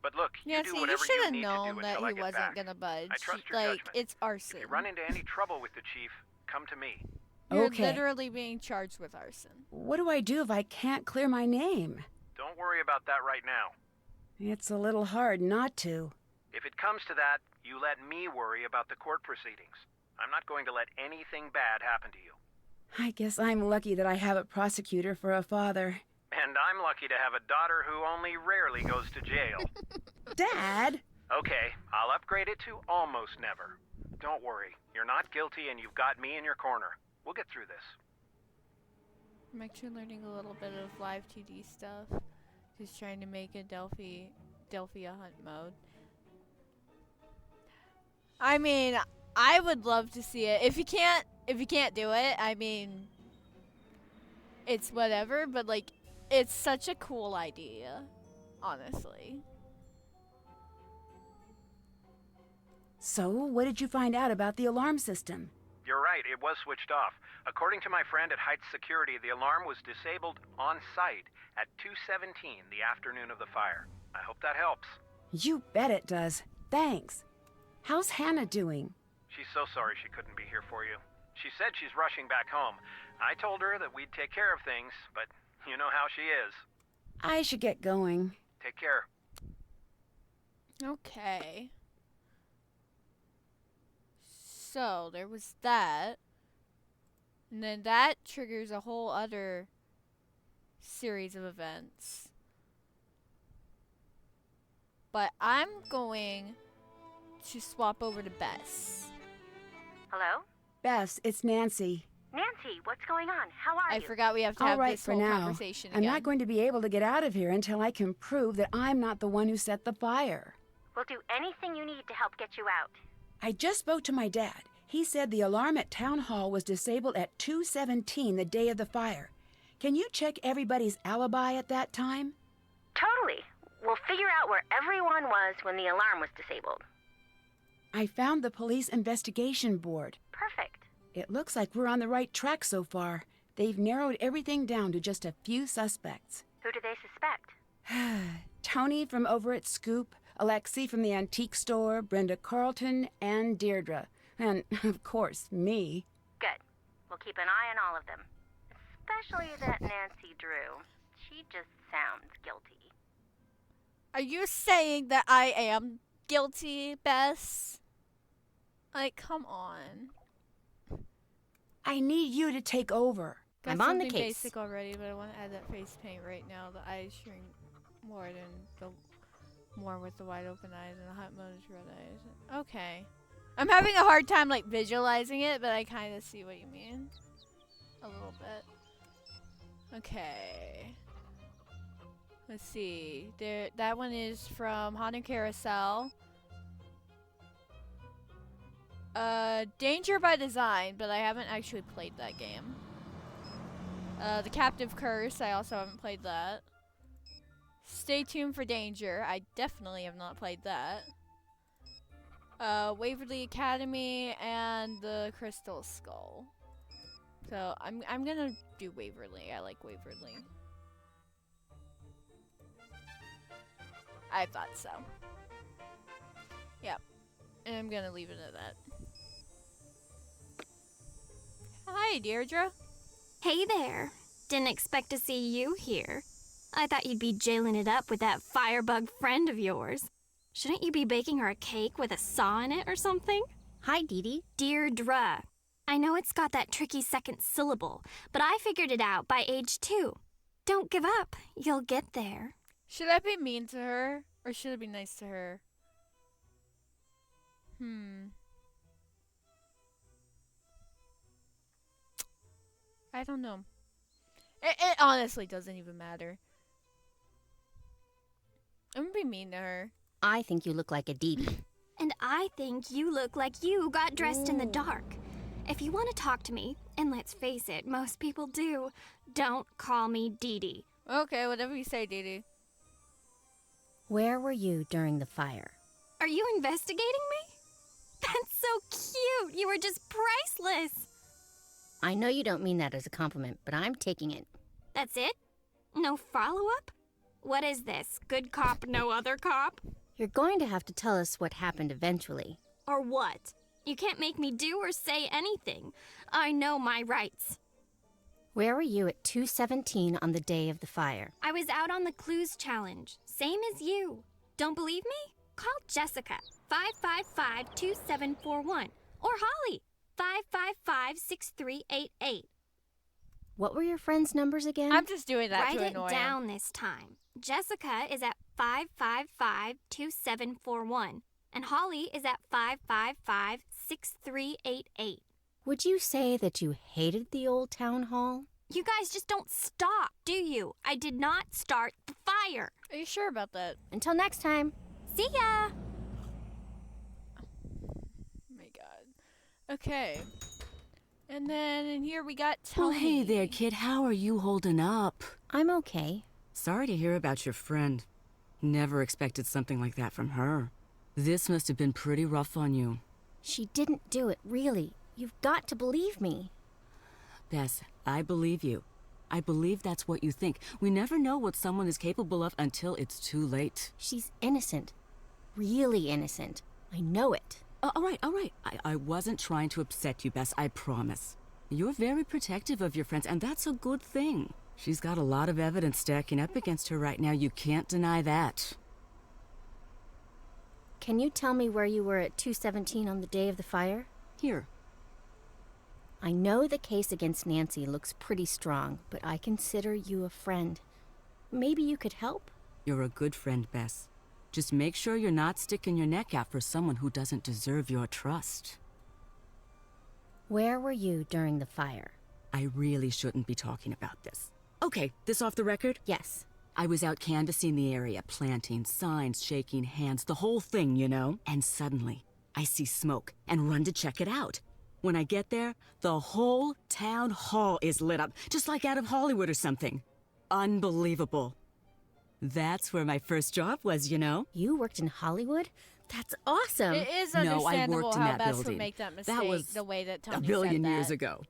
But look, you Nancy, do you whatever should you have need to known do that until I he get wasn't back. gonna budge. I trust your Like, judgment. it's arson. If you run into any trouble with the chief, come to me. You're Okay. literally being charged with arson. What do I do if I can't clear my name? Don't worry about that right now. It's a little hard not to. If it comes to that, you let me worry about the court proceedings. I'm not going to let anything bad happen to you. I guess I'm lucky that I have a prosecutor for a father. And I'm lucky to have a daughter who only rarely goes to jail. Dad! Okay, I'll upgrade it to almost never. Don't worry, you're not guilty and you've got me in your corner. We'll get through this. I'm actually learning a little bit of live 2D stuff. Just trying to make a Delphia hunt mode. I mean, I would love to see it. If you can't do it, I mean, it's whatever, but like, it's such a cool idea, honestly. So, what did you find out about the alarm system? You're right, it was switched off. According to my friend at Heights Security, the alarm was disabled on site at 2:17 the afternoon of the fire. I hope that helps. You bet it does. Thanks. How's Hannah doing? She's so sorry she couldn't be here for you. She said she's rushing back home. I told her that we'd take care of things, but you know how she is. I should get going. Take care. Okay. So, there was that. And then that triggers a whole other series of events. But I'm going to swap over to Bess. Hello? Bess, it's Nancy. Nancy, what's going on? How are you? I forgot we have to All have right this for whole now. conversation I'm again. not going to be able to get out of here until I can prove that I'm not the one who set the fire. We'll do anything you need to help get you out. I just spoke to my dad. He said the alarm at Town Hall was disabled at 2:17 the day of the fire. Can you check everybody's alibi at that time? Totally. We'll figure out where everyone was when the alarm was disabled. I found the police investigation board. Perfect. It looks like we're on the right track so far. They've narrowed everything down to just a few suspects. Who do they suspect? Tony from over at Scoop, Alexi from the antique store, Brenda Carlton, and Deirdre. And, of course, me. Good. We'll keep an eye on all of them. Especially that Nancy Drew. She just sounds guilty. Are you saying that I am guilty, Bess? Like, come on. I need you to take over. Got I'm on the something case. basic already, but I want to add that face paint right now. The eyes shrink more than the more with the wide open eyes and the hot mode is red eyes. Okay. I'm having a hard time like visualizing it, but I kind of see what you mean. A little bit. Okay. Let's see. There, that one is from Haunted Carousel. Danger by Design, but I haven't actually played that game. The Captive Curse, I also haven't played that. Stay tuned for Danger, I definitely have not played that. Waverly Academy and the Crystal Skull. So I'm gonna do Waverly. I like Waverly. I thought so. Yep. And I'm gonna leave it at that. Hi, Deirdre. Hey there. Didn't expect to see you here. I thought you'd be jailing it up with that firebug friend of yours. Shouldn't you be baking her a cake with a saw in it or something? Hi, Dee Dee. Deirdre. I know it's got that tricky second syllable, but I figured it out by age 2. Don't give up. You'll get there. Should I be mean to her, or should I be nice to her? I don't know. It honestly doesn't even matter. I'm gonna be mean to her. I think you look like a Dee Dee. And I think you look like you got dressed in the dark. If you want to talk to me, and let's face it, most people do, don't call me Dee Dee. Okay, whatever you say, Dee Dee. Where were you during the fire? Are you investigating me? That's so cute. You were just priceless. I know you don't mean that as a compliment, but I'm taking it. That's it? No follow-up? What is this? Good cop, no other cop? You're going to have to tell us what happened eventually. Or what? You can't make me do or say anything. I know my rights. Where were you at 2:17 on the day of the fire? I was out on the Clues Challenge, same as you. Don't believe me? Call Jessica, 555-2741, or Holly, 555-6388. What were your friends' numbers again? I'm just doing that Write to annoy it down this time. Jessica is at 555-2741, and Holly is at 555-6388. Would you say that you hated the old town hall? You guys just don't stop, do you? I did not start the fire. Are you sure about that? Until next time. See ya! Oh my god. Okay. And then in here we got Tony. Well, hey there, kid. How are you holding up? I'm okay. Sorry to hear about your friend. Never expected something like that from her. This must have been pretty rough on you. She didn't do it, really. You've got to believe me. Bess, I believe you. I believe that's what you think. We never know what someone is capable of until it's too late. She's innocent. Really innocent. I know it. All right. I wasn't trying to upset you, Bess, I promise. You're very protective of your friends, and that's a good thing. She's got a lot of evidence stacking up against her right now. You can't deny that. Can you tell me where you were at 217 on the day of the fire? Here. I know the case against Nancy looks pretty strong, but I consider you a friend. Maybe you could help? You're a good friend, Bess. Just make sure you're not sticking your neck out for someone who doesn't deserve your trust. Where were you during the fire? I really shouldn't be talking about this. Okay, this off the record? Yes. I was out canvassing the area, planting signs, shaking hands, the whole thing, you know? And suddenly, I see smoke and run to check it out. When I get there, the whole town hall is lit up, just like out of Hollywood or something. Unbelievable. That's where my first job was, you know? You worked in Hollywood? That's awesome. It is No, I understandable worked in how that Bess building. would make that mistake That was the way that Tony a billion said years that. ago.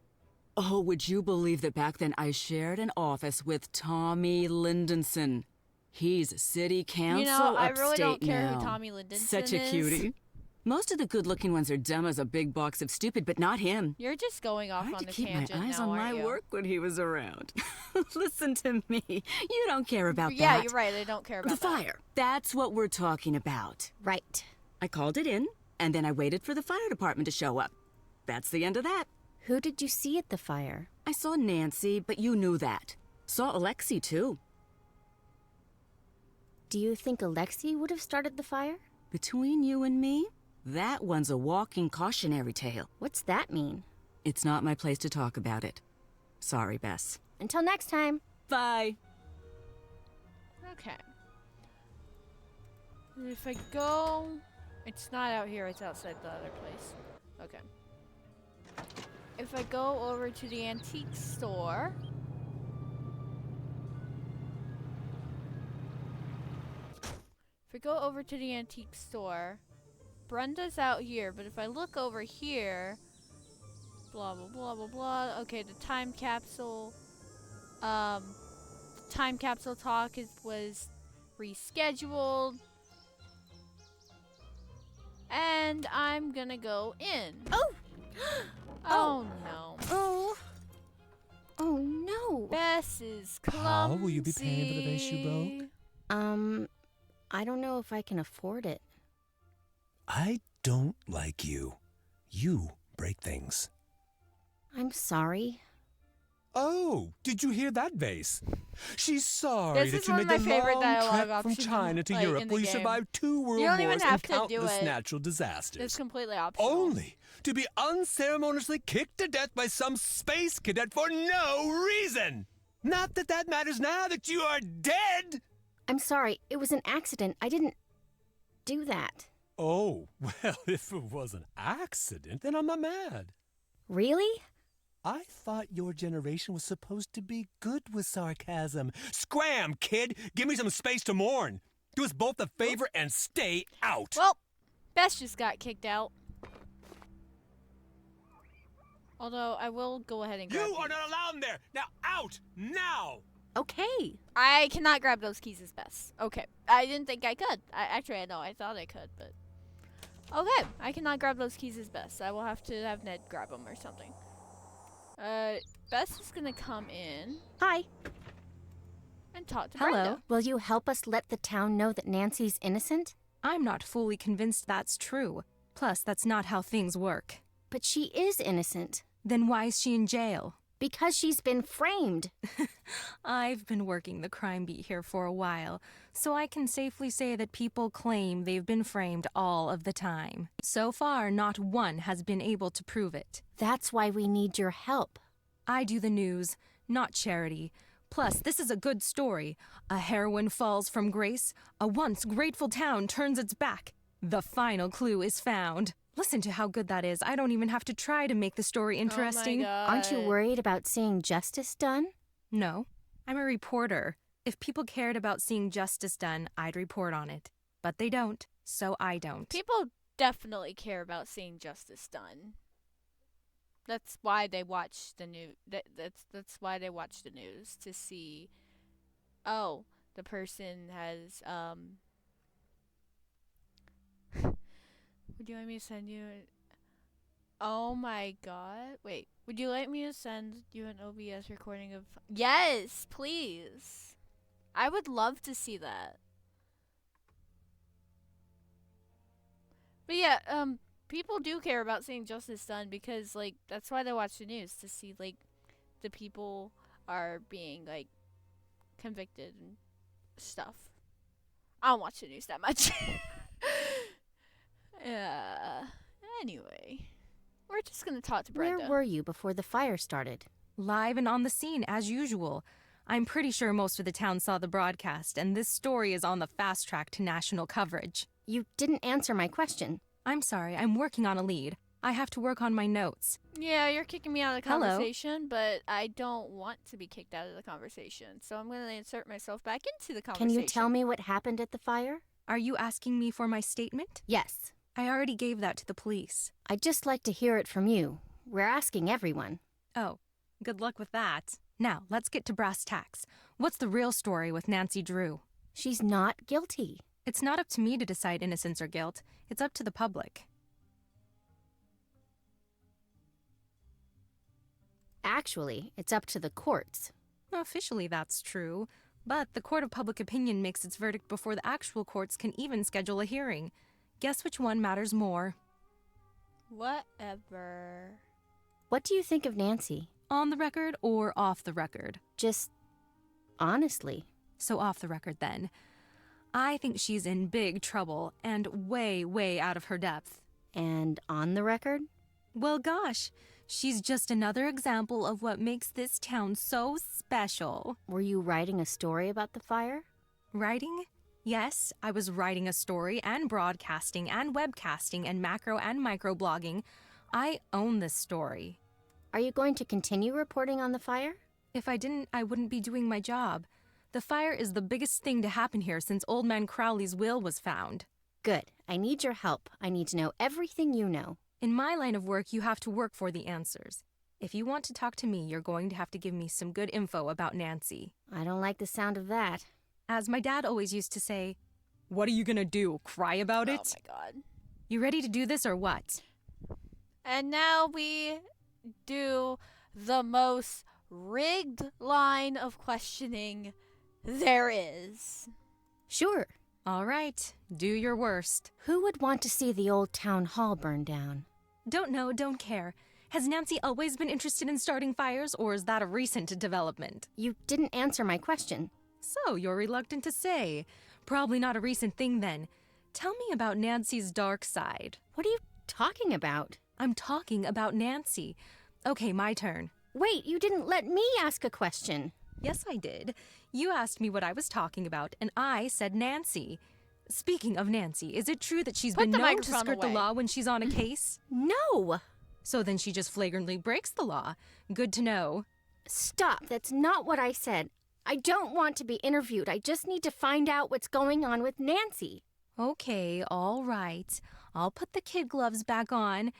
Oh, would you believe that back then I shared an office with Tommy Lindenson? He's city council You know, I really don't upstate care now. who Tommy Lindenson Such a is. cutie. Most of the good-looking ones are dumb as a big box of stupid, but not him. You're just going off Hard on to a keep tangent my eyes now, on aren't my you? work when he was around. Listen to me. You don't care about that. Yeah, you're right. I don't care about The fire. That's what we're talking about. Right. I called it in, and then I waited for the fire department to show up. That's the end of that. Who did you see at the fire? I saw Nancy, but you knew that. Saw Alexi, too. Do you think Alexi would have started the fire? Between you and me, that one's a walking cautionary tale. What's that mean? It's not my place to talk about it. Sorry, Bess. Until next time. Bye. Okay. If I go... It's not out here, it's outside the other place. Okay. If I go over to the antique store... If I go over to the antique store, Brenda's out here, but if I look over here... Blah, blah, blah, blah, blah. Okay, the time capsule... time capsule talk was rescheduled. And I'm gonna go in. Oh! Oh no. Oh. Oh no. Bess is clumsy. How will you be paying for the vase you broke? I don't know if I can afford it. I don't like you. You break things. I'm sorry. Oh, did you hear that vase? She's sorry This that is you one of made my the favorite long dialogue trek from options, China to like, Europe in the where you game. survived 2 world You don't even wars have and to do countless it. natural disasters. It's completely optional. Only to be unceremoniously kicked to death by some space cadet for no reason. Not that that matters now that you are dead. I'm sorry. It was an accident. I didn't do that. Oh, well, if it was an accident, then I'm not mad. Really? I thought your generation was supposed to be good with sarcasm. Scram, kid! Give me some space to mourn. Do us both a favor and stay out. Well, Bess just got kicked out. Although, I will go ahead and grab You are these. not allowed in there! Now out! Now! Okay. I cannot grab those keys as Bess. Okay. I didn't think I could. Actually, no, I thought I could, but... Okay, I cannot grab those keys as Bess. I will have to have Ned grab them or something. Bess is gonna come in. Hi. And talk to Hello. Brenda. Will you help us let the town know that Nancy's innocent? I'm not fully convinced that's true. Plus, that's not how things work. But she is innocent. Then why is she in jail? Because she's been framed. I've been working the crime beat here for a while, so I can safely say that people claim they've been framed all of the time. So far, not one has been able to prove it. That's why we need your help. I do the news, not charity. Plus, this is a good story. A heroine falls from grace. A once grateful town turns its back. The final clue is found. Listen to how good that is. I don't even have to try to make the story interesting. Oh my God. Aren't you worried about seeing justice done? No, I'm a reporter. If people cared about seeing justice done, I'd report on it. But they don't, so I don't. People definitely care about seeing justice done. That's why they watch the news. That's why they watch the news, to see, oh, the person has Would you like me to send you Oh my god. Wait, would you like me to send you an OBS recording of Yes, please. I would love to see that. But yeah, people do care about seeing justice done because, like, that's why they watch the news, to see, like, the people are being, like, convicted and stuff. I don't watch the news that much. Anyway, we're just gonna talk to Brenda. Where were you before the fire started? Live and on the scene, as usual. I'm pretty sure most of the town saw the broadcast, and this story is on the fast track to national coverage. You didn't answer my question. I'm sorry, I'm working on a lead. I have to work on my notes. Yeah, you're kicking me out of the conversation, but I don't want to be kicked out of the conversation, so I'm going to insert myself back into the conversation. Can you tell me what happened at the fire? Are you asking me for my statement? Yes. I already gave that to the police. I'd just like to hear it from you. We're asking everyone. Oh, good luck with that. Now, let's get to brass tacks. What's the real story with Nancy Drew? She's not guilty. It's not up to me to decide innocence or guilt. It's up to the public. Actually, it's up to the courts. Officially, that's true. But the court of public opinion makes its verdict before the actual courts can even schedule a hearing. Guess which one matters more? Whatever. What do you think of Nancy? On the record or off the record? Just honestly. So off the record then. I think she's in big trouble and way, way out of her depth. And on the record? Well, gosh, she's just another example of what makes this town so special. Were you writing a story about the fire? Writing? Yes, I was writing a story and broadcasting and webcasting and macro and micro blogging. I own this story. Are you going to continue reporting on the fire? If I didn't, I wouldn't be doing my job. The fire is the biggest thing to happen here since Old Man Crowley's will was found. Good. I need your help. I need to know everything you know. In my line of work, you have to work for the answers. If you want to talk to me, you're going to have to give me some good info about Nancy. I don't like the sound of that. As my dad always used to say, "What are you gonna do, cry about it?" Oh my god. You ready to do this or what? And now we do the most rigged line of questioning there is. Sure. All right, do your worst. Who would want to see the old town hall burn down? Don't know, don't care. Has Nancy always been interested in starting fires, or is that a recent development? You didn't answer my question. So you're reluctant to say. Probably not a recent thing then. Tell me about Nancy's dark side. What are you talking about? I'm talking about Nancy. Okay, my turn. Wait, you didn't let me ask a question. Yes, I did. You asked me what I was talking about, and I said Nancy. Speaking of Nancy, is it true that she's been known to skirt the law when she's on a case? No! So then she just flagrantly breaks the law. Good to know. Stop, that's not what I said. I don't want to be interviewed. I just need to find out what's going on with Nancy. Okay, all right. I'll put the kid gloves back on.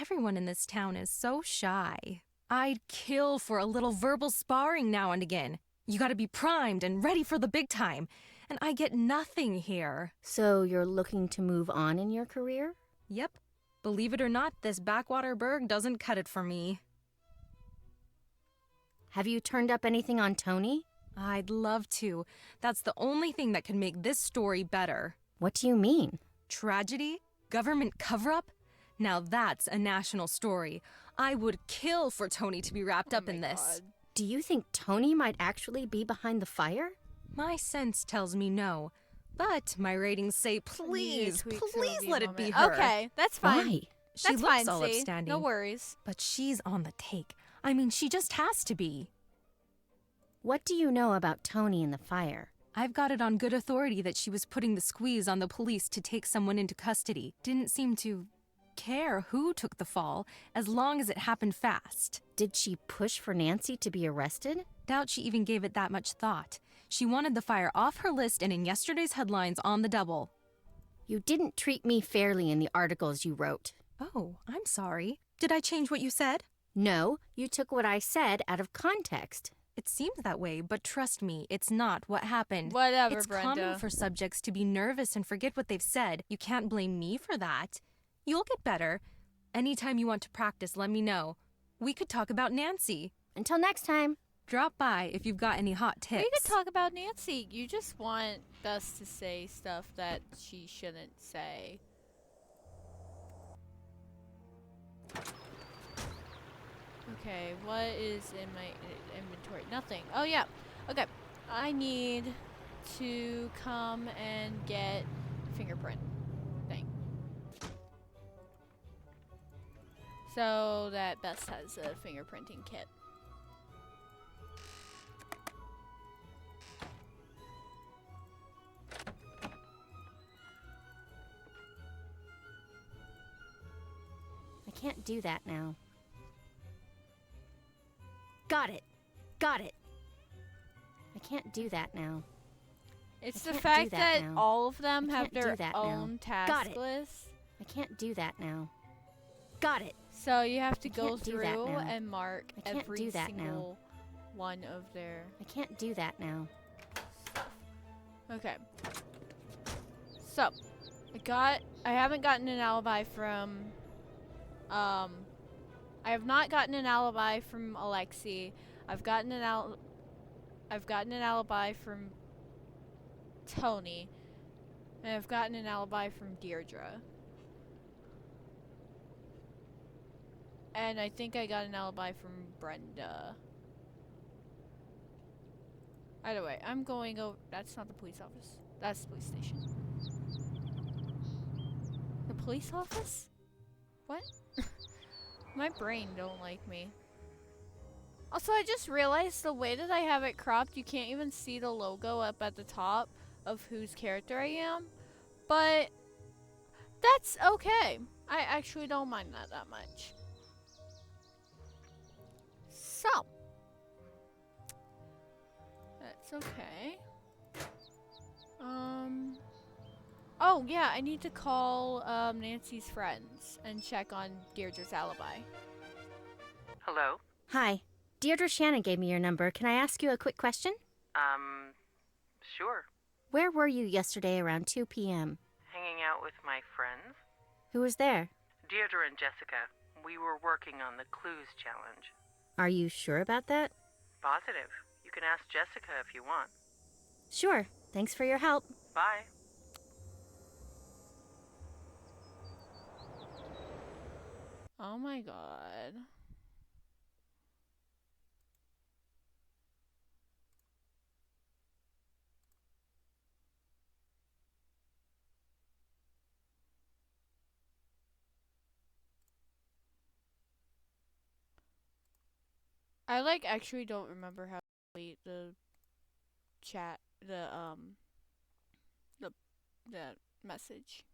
Everyone in this town is so shy. I'd kill for a little verbal sparring now and again. You gotta be primed and ready for the big time. And I get nothing here. So you're looking to move on in your career? Yep. Believe it or not, this backwater burg doesn't cut it for me. Have you turned up anything on Tony? I'd love to. That's the only thing that could make this story better. What do you mean? Tragedy? Government cover-up? Now that's a national story. I would kill for Tony to be wrapped up in this. God. Do you think Tony might actually be behind the fire? My sense tells me no. But my ratings say please let it be her. Okay, that's fine. Why? She That's looks fine, all see? upstanding. No worries. But she's on the take. I mean, she just has to be. What do you know about Tony and the fire? I've got it on good authority that she was putting the squeeze on the police to take someone into custody. Didn't seem to care who took the fall, as long as it happened fast. Did she push for Nancy to be arrested? Doubt she even gave it that much thought. She wanted the fire off her list and in yesterday's headlines on the double. You didn't treat me fairly in the articles you wrote. Oh, I'm sorry. Did I change what you said? No, you took what I said out of context. It seems that way, but trust me, it's not what happened. Whatever, it's Brenda. common for subjects to be nervous and forget what they've said. You can't blame me for that. You'll get better. Anytime you want to practice, let me know. We could talk about Nancy. Until next time. Drop by if you've got any hot tips. We could talk about Nancy. You just want us to say stuff that she shouldn't say. Okay, what is in my inventory? Nothing. Oh, yeah. Okay. I need to come and get fingerprint thing. So that Bess has a fingerprinting kit. I can't do that now. Got it. Got it. I can't do that now. It's the fact that now. all of them have I can't do their that own now. task Got it. list. I can't do that now. Got it. So you have to I go can't do that through now. and mark I can't every do that now. single one of their. I can't do that now. Okay. So, I haven't gotten an alibi from, I have not gotten an alibi from Alexei. I've gotten an alibi from Tony. And I've gotten an alibi from Deirdre. And I think I got an alibi from Brenda. Either way, I'm going over. That's not the police office. That's the police station. The police office? What? My brain don't like me. Also, I just realized the way that I have it cropped, you can't even see the logo up at the top of whose character I am. But that's okay. I actually don't mind that much. So. That's okay. Oh, yeah, I need to call Nancy's friends and check on Deirdre's alibi. Hello? Hi. Deirdre Shannon gave me your number. Can I ask you a quick question? Sure. Where were you yesterday around 2 p.m.? Hanging out with my friends. Who was there? Deirdre and Jessica. We were working on the clues challenge. Are you sure about that? Positive. You can ask Jessica if you want. Sure. Thanks for your help. Bye. Oh my god. I actually don't remember how to delete the chat, the message.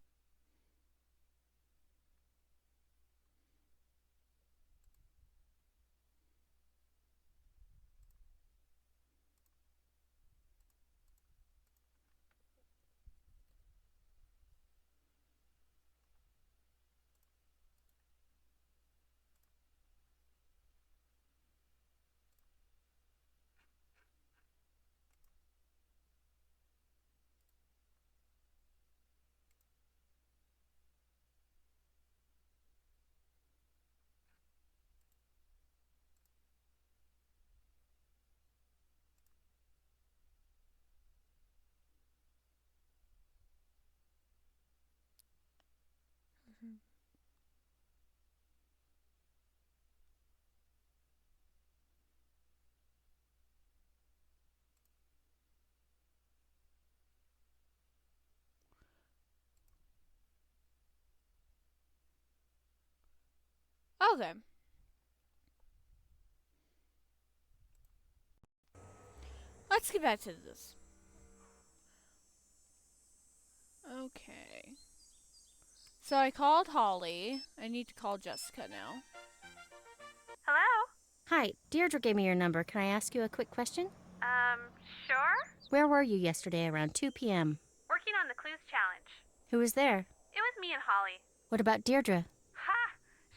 Okay. Let's get back to this. Okay. So I called Holly. I need to call Jessica now. Hello? Hi. Deirdre gave me your number. Can I ask you a quick question? Sure? Where were you yesterday around 2 p.m.? Working on the clues challenge. Who was there? It was me and Holly. What about Deirdre? Ha!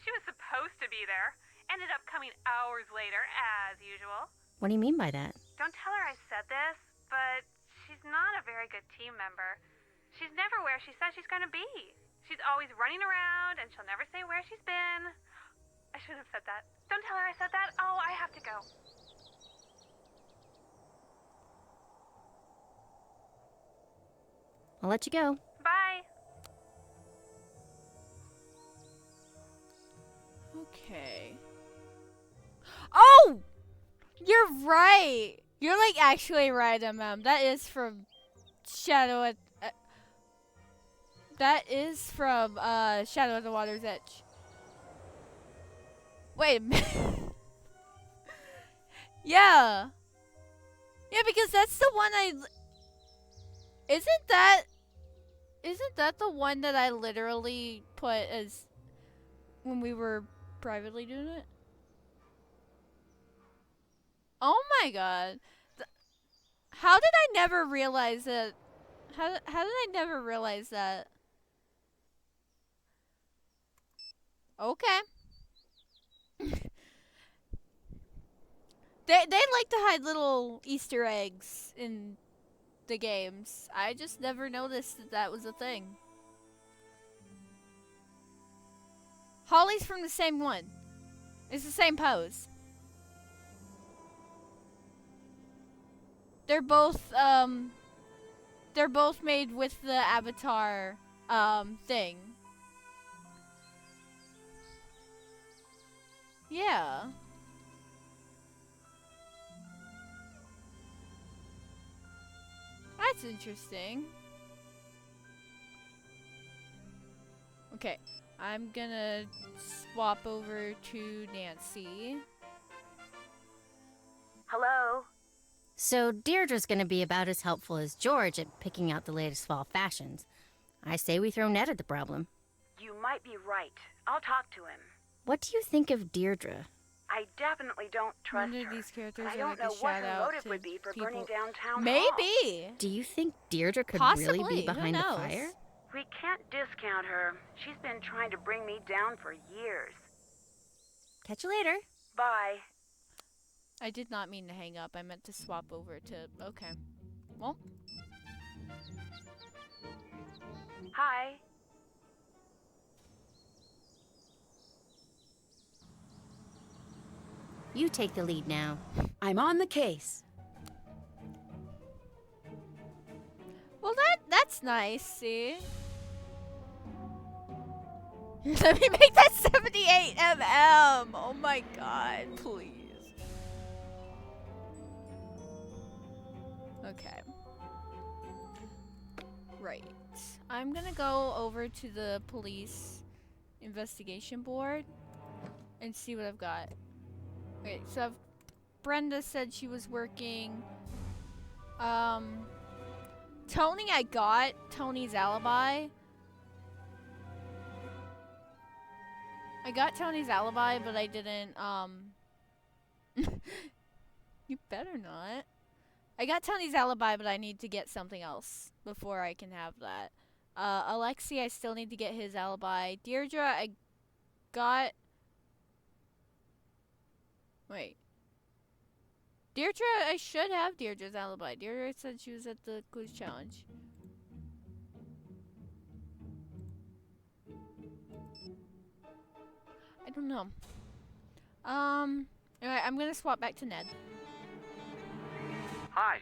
She was supposed to be there. Ended up coming hours later, as usual. What do you mean by that? Don't tell her I said this, but she's not a very good team member. She's never where she says she's gonna be. She's always running around, and she'll never say where she's been. I shouldn't have said that. Don't tell her I said that. Oh, I have to go. I'll let you go. Bye. Okay. Oh! You're right. You're like actually right, That is from Shadow at that is from Shadow at the Water's Edge. Wait a minute. Yeah. Yeah, because that's the one Isn't that the one that I literally put as when we were privately doing it? Oh my god. How did I never realize that? How did I never realize that? Okay. They like to hide little Easter eggs in the games. I just never noticed that that was a thing. Holly's from the same one. It's the same pose. They're both made with the avatar thing. Yeah. That's interesting. Okay, I'm gonna swap over to Nancy. Hello? So Deirdre's gonna be about as helpful as George at picking out the latest fall fashions. I say we throw Ned at the problem. You might be right. I'll talk to him. What do you think of Deirdre? I definitely don't trust her. These characters I don't know what her motive would be for burning down town hall. Maybe. Do you think Deirdre could Possibly. really be behind Who the knows? fire? We can't discount her. She's been trying to bring me down for years. Catch you later. Bye. I did not mean to hang up. I meant to swap over to... Okay. Well. Hi. You take the lead now. I'm on the case. Well, that's nice, see? Let me make that 78 mm. Oh my god, please. Okay. Right. I'm gonna go over to the police investigation board and see what I've got. Okay, so Brenda said she was working. Tony, I got Tony's alibi. I got Tony's alibi, but I didn't, You better not. I got Tony's alibi, but I need to get something else before I can have that. Alexi, I still need to get his alibi. Deirdre, I got... Wait. Deirdre, I should have Deirdre's alibi. Deirdre said she was at the quiz challenge. I don't know. Anyway, I'm gonna swap back to Ned. Hi.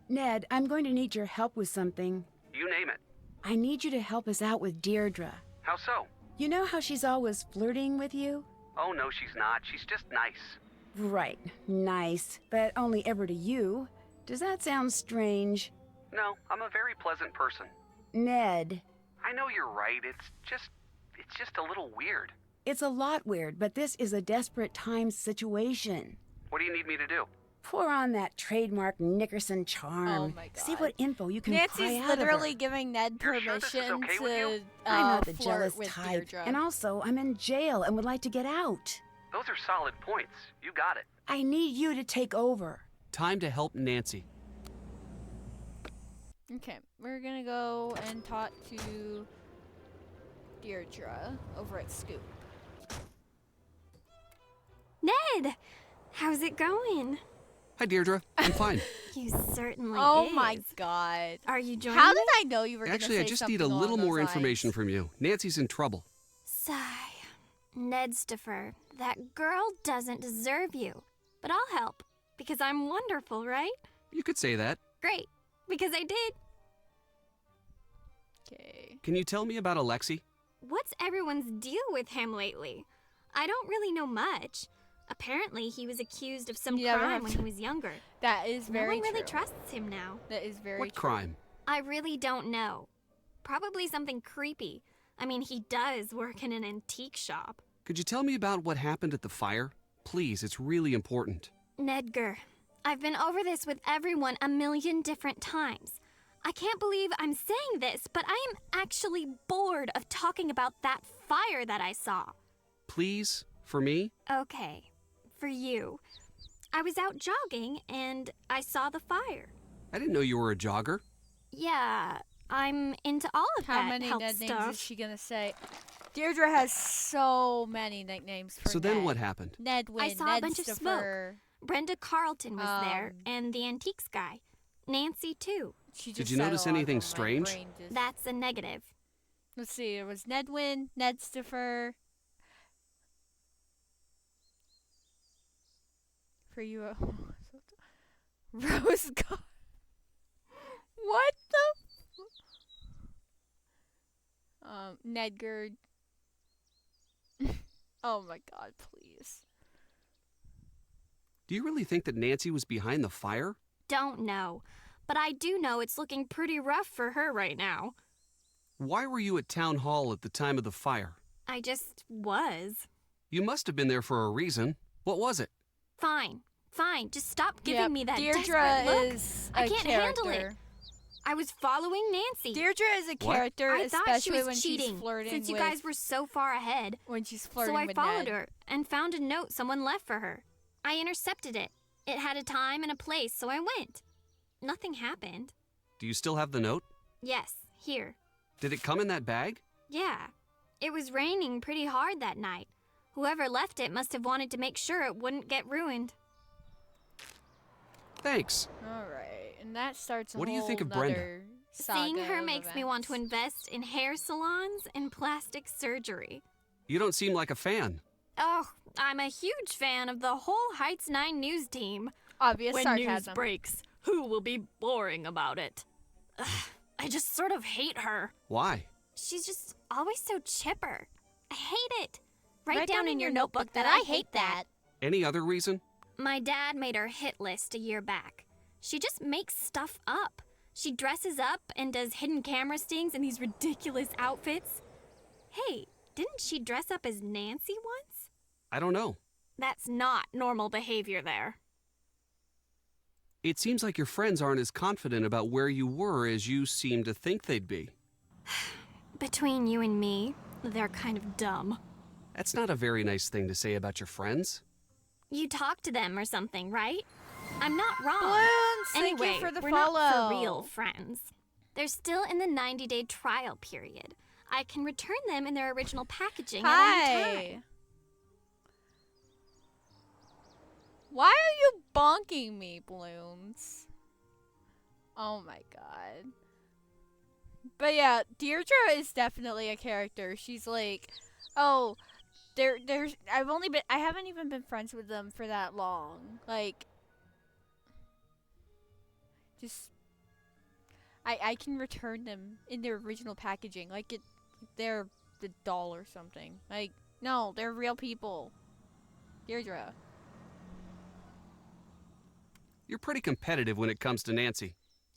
Ned, I'm going to need your help with something. You name it. I need you to help us out with Deirdre. How so? You know how she's always flirting with you? Oh, no, she's not. She's just nice. Right. Nice. But only ever to you. Does that sound strange? No, I'm a very pleasant person. Ned. I know you're right. It's just a little weird. It's a lot weird, but this is a desperate times situation. What do you need me to do? Pour on that trademark Nickerson charm. Oh my god. See what info you can pry Nancy's out of her. literally giving Ned You're sure permission this is okay with you? to I'm not the flirt jealous with type. Deirdre. And also, I'm in jail and would like to get out. Those are solid points. You got it. I need you to take over. Time to help Nancy. Okay, we're gonna go and talk to Deirdre over at Scoop. Ned! How's it going? Hi, Deirdre. I'm fine. You certainly Oh is. my god. Are you joining How me? did I know you were Actually, I gonna say just need a something little along more those information lines? from you. Nancy's in trouble. Sigh. Nedstifer, that girl doesn't deserve you. But I'll help, because I'm wonderful, right? You could say that. Great, because I did. Okay. Can you tell me about Alexei? What's everyone's deal with him lately? I don't really know much. Apparently, he was accused of some You never crime have when to- he was younger. That is very No one really true. trusts him now. That is very What true. crime? I really don't know. Probably something creepy. I mean, he does work in an antique shop. Could you tell me about what happened at the fire? Please, it's really important. Nedgar, I've been over this with everyone a million different times. I can't believe I'm saying this, but I am actually bored of talking about that fire that I saw. Please, for me? Okay, for you. I was out jogging and I saw the fire. I didn't know you were a jogger. Yeah, I'm into all of How that many health Ned names stuff. is she gonna say? Deirdre has so many nicknames for So Ned. then what happened? Nedwin, I saw a bunch of smoke. Nedstifer. Brenda Carlton was there, Um, and the antiques guy. Nancy, too. She Did just you said notice a lot anything of them. My strange? brain just- That's a negative. Let's see. It was Nedwin, Nedstifer. For you, Rose God. What the? Nedgard. Oh my God! Please. Do you really think that Nancy was behind the fire? Don't know. But I do know it's looking pretty rough for her right now. Why were you at town hall at the time of the fire? I just was. You must have been there for a reason. What was it? Fine. Fine. Just stop giving Yep, me that Deirdre desperate look. is I a can't handle it. character. I was following Nancy. Deirdre is a What? character, I thought she especially was when cheating, she's flirting since you with. guys were so far ahead. When she's flirting So I with followed Ned. her and found a note someone left for her. I intercepted it. It had a time and a place, so I went. Nothing happened. Do you still have the note? Yes, here. Did it come in that bag? Yeah. It was raining pretty hard that night. Whoever left it must have wanted to make sure it wouldn't get ruined. Thanks. All right, and that starts a What do you think whole of Brenda? nother Seeing saga her of makes me want to events. invest in hair salons and plastic surgery. You don't seem like a fan. Oh, I'm a huge fan of the whole Heights 9 news team. Obvious When sarcasm. news breaks, who will be boring about it? Ugh, I just sort of hate her. Why? She's just always so chipper. I hate it. Write down in your notebook that I hate that. Any other reason? My dad made her hit list a year back. She just makes stuff up. She dresses up and does hidden camera stings in these ridiculous outfits. Hey, didn't she dress up as Nancy once? I don't know. That's not normal behavior there. It seems like your friends aren't as confident about where you were as you seem to think they'd be. Between you and me, they're kind of dumb. That's not a very nice thing to say about your friends. You talk to them or something, right? I'm not wrong. Balloons, thank anyway, you for the we're follow. not for real friends. They're still in the 90-day trial period. I can return them in their original packaging at any time. Hi. Why are you bonking me, Balloons? Oh my God. But yeah, Deirdre is definitely a character. She's like, oh, I haven't even been friends with them for that long. Like, just, I can return them in their original packaging. Like, they're the doll or something. Like, no, they're real people. Deirdre. You're pretty competitive when it comes to Nancy.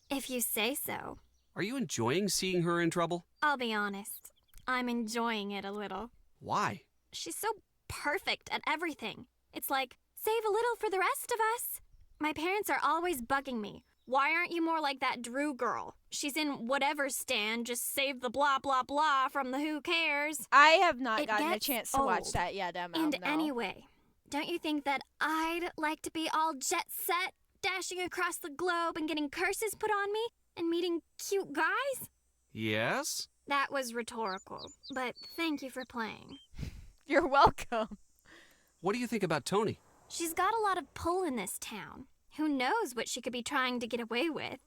If you say so. Are you enjoying seeing her in trouble? I'll be honest. I'm enjoying it a little. Why? She's so perfect at everything. It's like, save a little for the rest of us. My parents are always bugging me. Why aren't you more like that Drew girl? She's in whatever stand, just save the blah blah blah from the who cares. I have not It gotten a gets chance to watch old. that yet, Emma. And no. anyway, don't you think that I'd like to be all jet set, dashing across the globe and getting curses put on me and meeting cute guys? Yes? That was rhetorical, but thank you for playing. You're welcome. What do you think about Tony? She's got a lot of pull in this town. Who knows what she could be trying to get away with?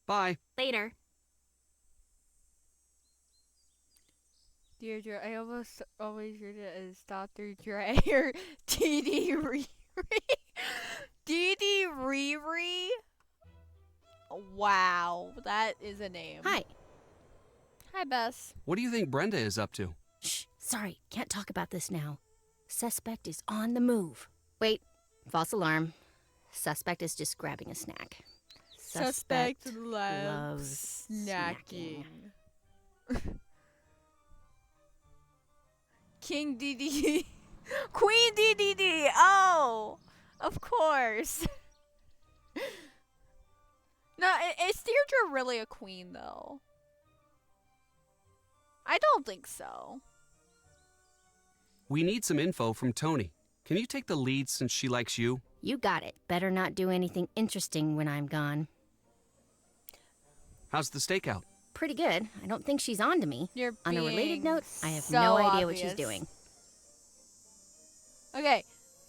Bye. Later. Deirdre, I always read it as Dr. Dre or Dee Riri. Dee Riri? Wow, that is a name. Hi. Hi, Bess. What do you think Brenda is up to? Shh, sorry, can't talk about this now. Suspect is on the move. Wait, false alarm. Suspect is just grabbing a snack. Suspect loves snacking. King DD. Queen DDD. Oh, of course. No, is Deirdre really a queen, though? I don't think so. We need some info from Tony. Can you take the lead since she likes you? You got it. Better not do anything interesting when I'm gone. How's the stakeout? Pretty good. I don't think she's on to me. You're on a related being note, I have so no idea obvious. what she's doing. Okay,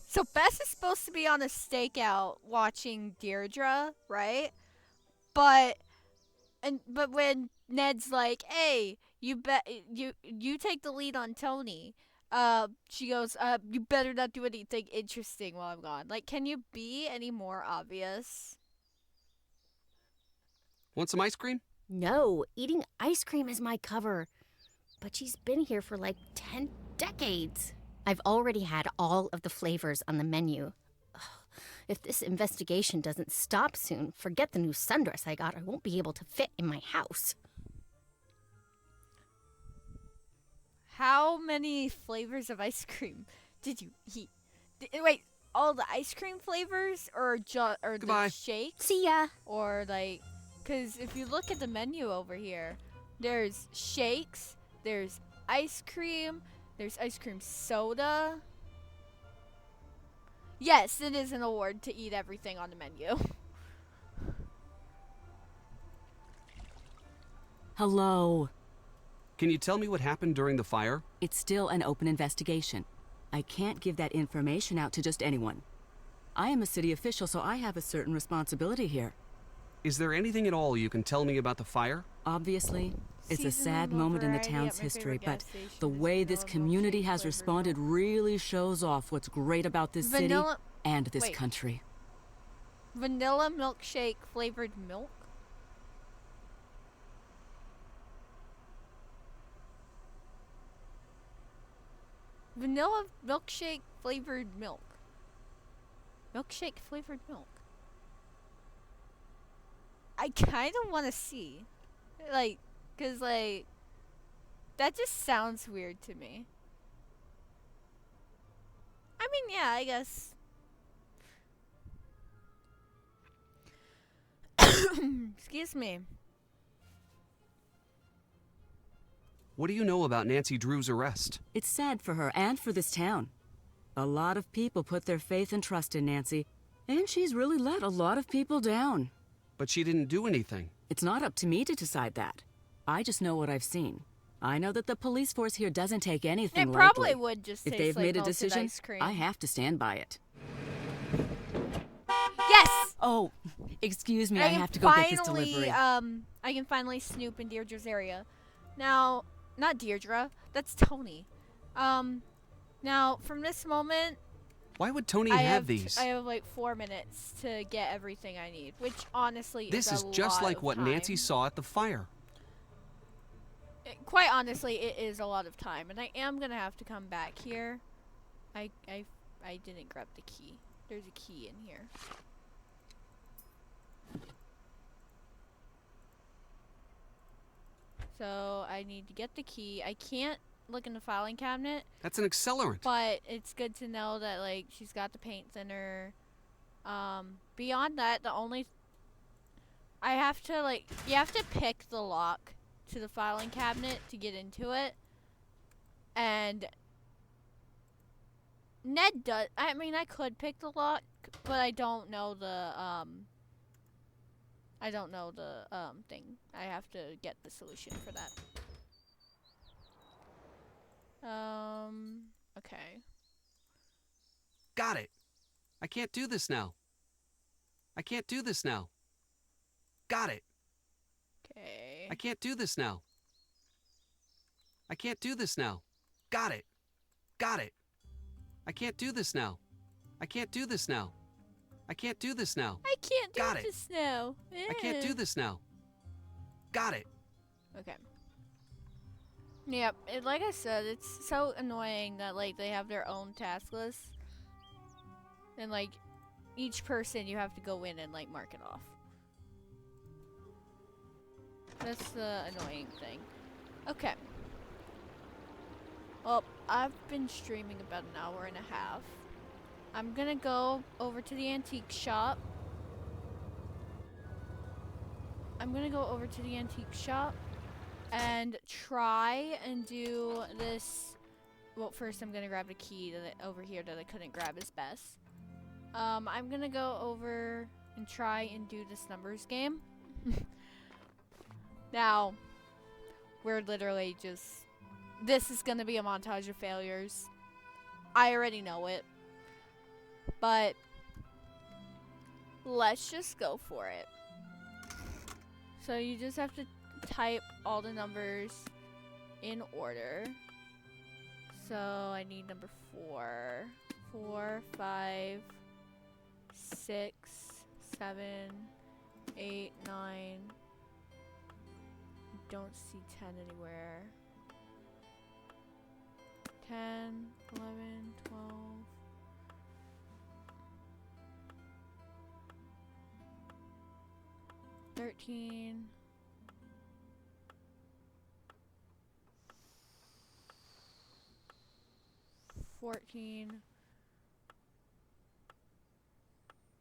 so Bess is supposed to be on a stakeout watching Deirdre, right? But when Ned's like, "Hey, you take the lead on Tony," she goes, "You better not do anything interesting while I'm gone." Like, can you be any more obvious? Want some ice cream? No, eating ice cream is my cover. But she's been here for like 10 decades. I've already had all of the flavors on the menu. Ugh, if this investigation doesn't stop soon, forget the new sundress I got. I won't be able to fit in my house. How many flavors of ice cream did you eat? Wait, all the ice cream flavors or Goodbye. the shakes? See ya. Or like, because if you look at the menu over here, there's shakes, there's ice cream, there's ice cream soda. Yes, it is an award to eat everything on the menu. Hello. Can you tell me what happened during the fire? It's still an open investigation. I can't give that information out to just anyone. I am a city official, so I have a certain responsibility here. Is there anything at all you can tell me about the fire? Obviously, it's a sad Seasonal moment in the variety town's at my history, favorite but gas station the is way this vanilla community milkshake has flavored responded milk. really shows off what's great about this Vanilla- city and this wait. country. Vanilla milkshake flavored milk? Vanilla milkshake flavored milk. Milkshake flavored milk. I kind of want to see. Like, because, like, that just sounds weird to me. I mean, yeah, I guess. Excuse me. What do you know about Nancy Drew's arrest? It's sad for her and for this town. A lot of people put their faith and trust in Nancy, and she's really let a lot of people down. But she didn't do anything. It's not up to me to decide that. I just know what I've seen. I know that the police force here doesn't take anything It lightly. probably would just If taste they've like made a melted decision, ice cream. I have to stand by it. Yes! Oh, excuse me, I can have to go get this finally, delivery. I can finally snoop in Deirdre's area. Now, not Deirdre, that's Tony. Now, from this moment, Why would Tony I have these? I have like 4 minutes to get everything I need, which honestly This is is a just lot like of what time. Nancy saw at the fire. Quite honestly, it is a lot of time, and I am gonna have to come back here. I didn't grab the key. There's a key in here. So I need to get the key. I can't look in the filing cabinet, That's an accelerant. but it's good to know that like she's got the paint thinner. Beyond that, the only I have to like you have to pick the lock to the filing cabinet to get into it, and Ned does. I mean, I could pick the lock, but I don't know the thing. I have to get the solution for that. Okay. Got it. I can't do this now. I can't do this now. Got it. Okay. I can't do this now. I can't do this now. Got it. Got it. I can't do this now. I can't do this now. I can't do this now. I can't do Got it. this now. I can't do this now. Got it. Okay. Yep, like I said, it's so annoying that like they have their own task list. And like each person you have to go in and like mark it off. That's the annoying thing. Okay. Well, I've been streaming about an hour and a half. I'm gonna go over to the antique shop. And try and do this. Well, first I'm gonna grab the key over here that I couldn't grab as best. I'm gonna go over and try and do this numbers game. Now, we're literally just... This is gonna be a montage of failures. I already know it. But let's just go for it. So you just have to type all the numbers in order. So I need number 4. 4, 5, 6, 7, 8, 9. Don't see 10 anywhere. 10, 11, 12. 13. 14.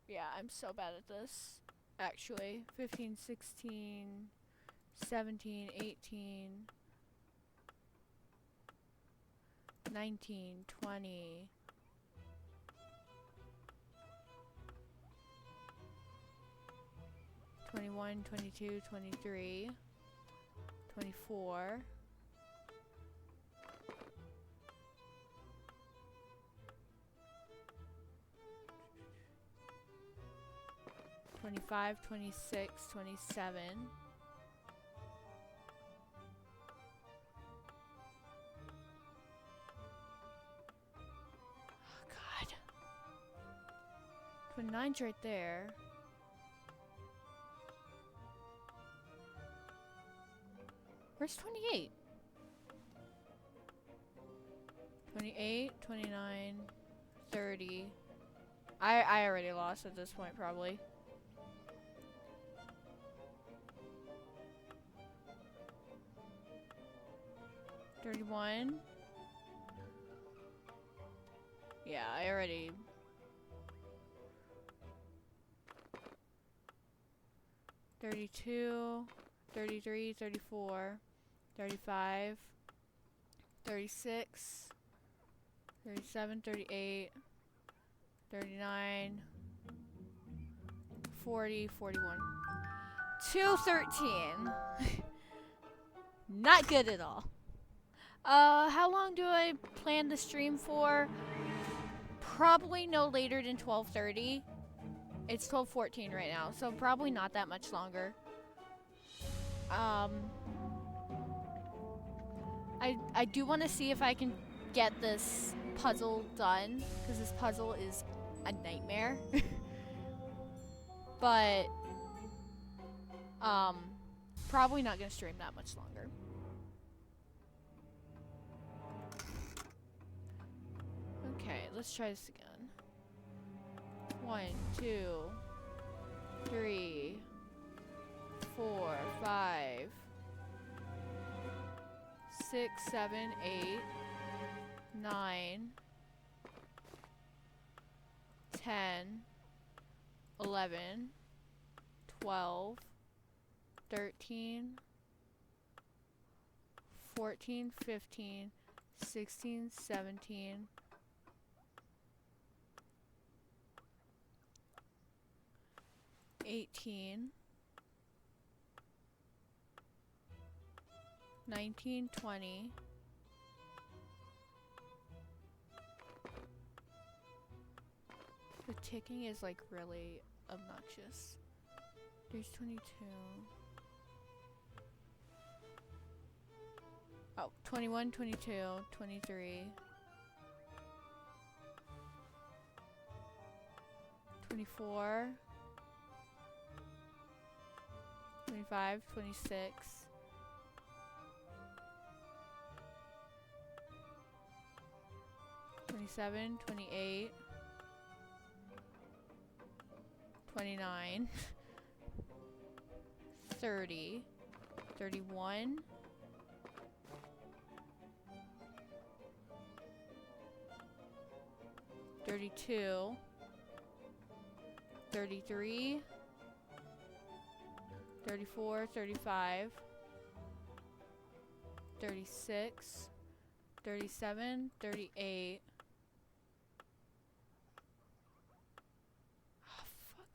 Yeah, I'm so bad at this. Actually, 15, 16, 17, 18, 19, 20. 21, 22, 23, 24, 25, 26, 27, 29's right there. Where's 28? 28, 29, 30. I already lost at this point, probably. $31. Yeah, I already... $32, 33, 34, 35, 36, 37, 38, 39, 40, 41. 213. Not good at all. How long do I plan the stream for? Probably no later than 12:30. It's 12:14 right now, so probably not that much longer. I do want to see if I can get this puzzle done, because this puzzle is a nightmare. But probably not gonna stream that much longer. Okay, let's try this again. 1, 2, 3, 4, 5, 6, 7, 8, 9, 10, 11, 12, 13, 14, 15, 16, 17, 18, 19, 20, The ticking is like really obnoxious. There's 22. Oh, 21, 22, 23. 24. 25, 26. 27, 28. 29. 30. 31. 32. 33. 34, 35. 36. 37, 38. Oh, fuck.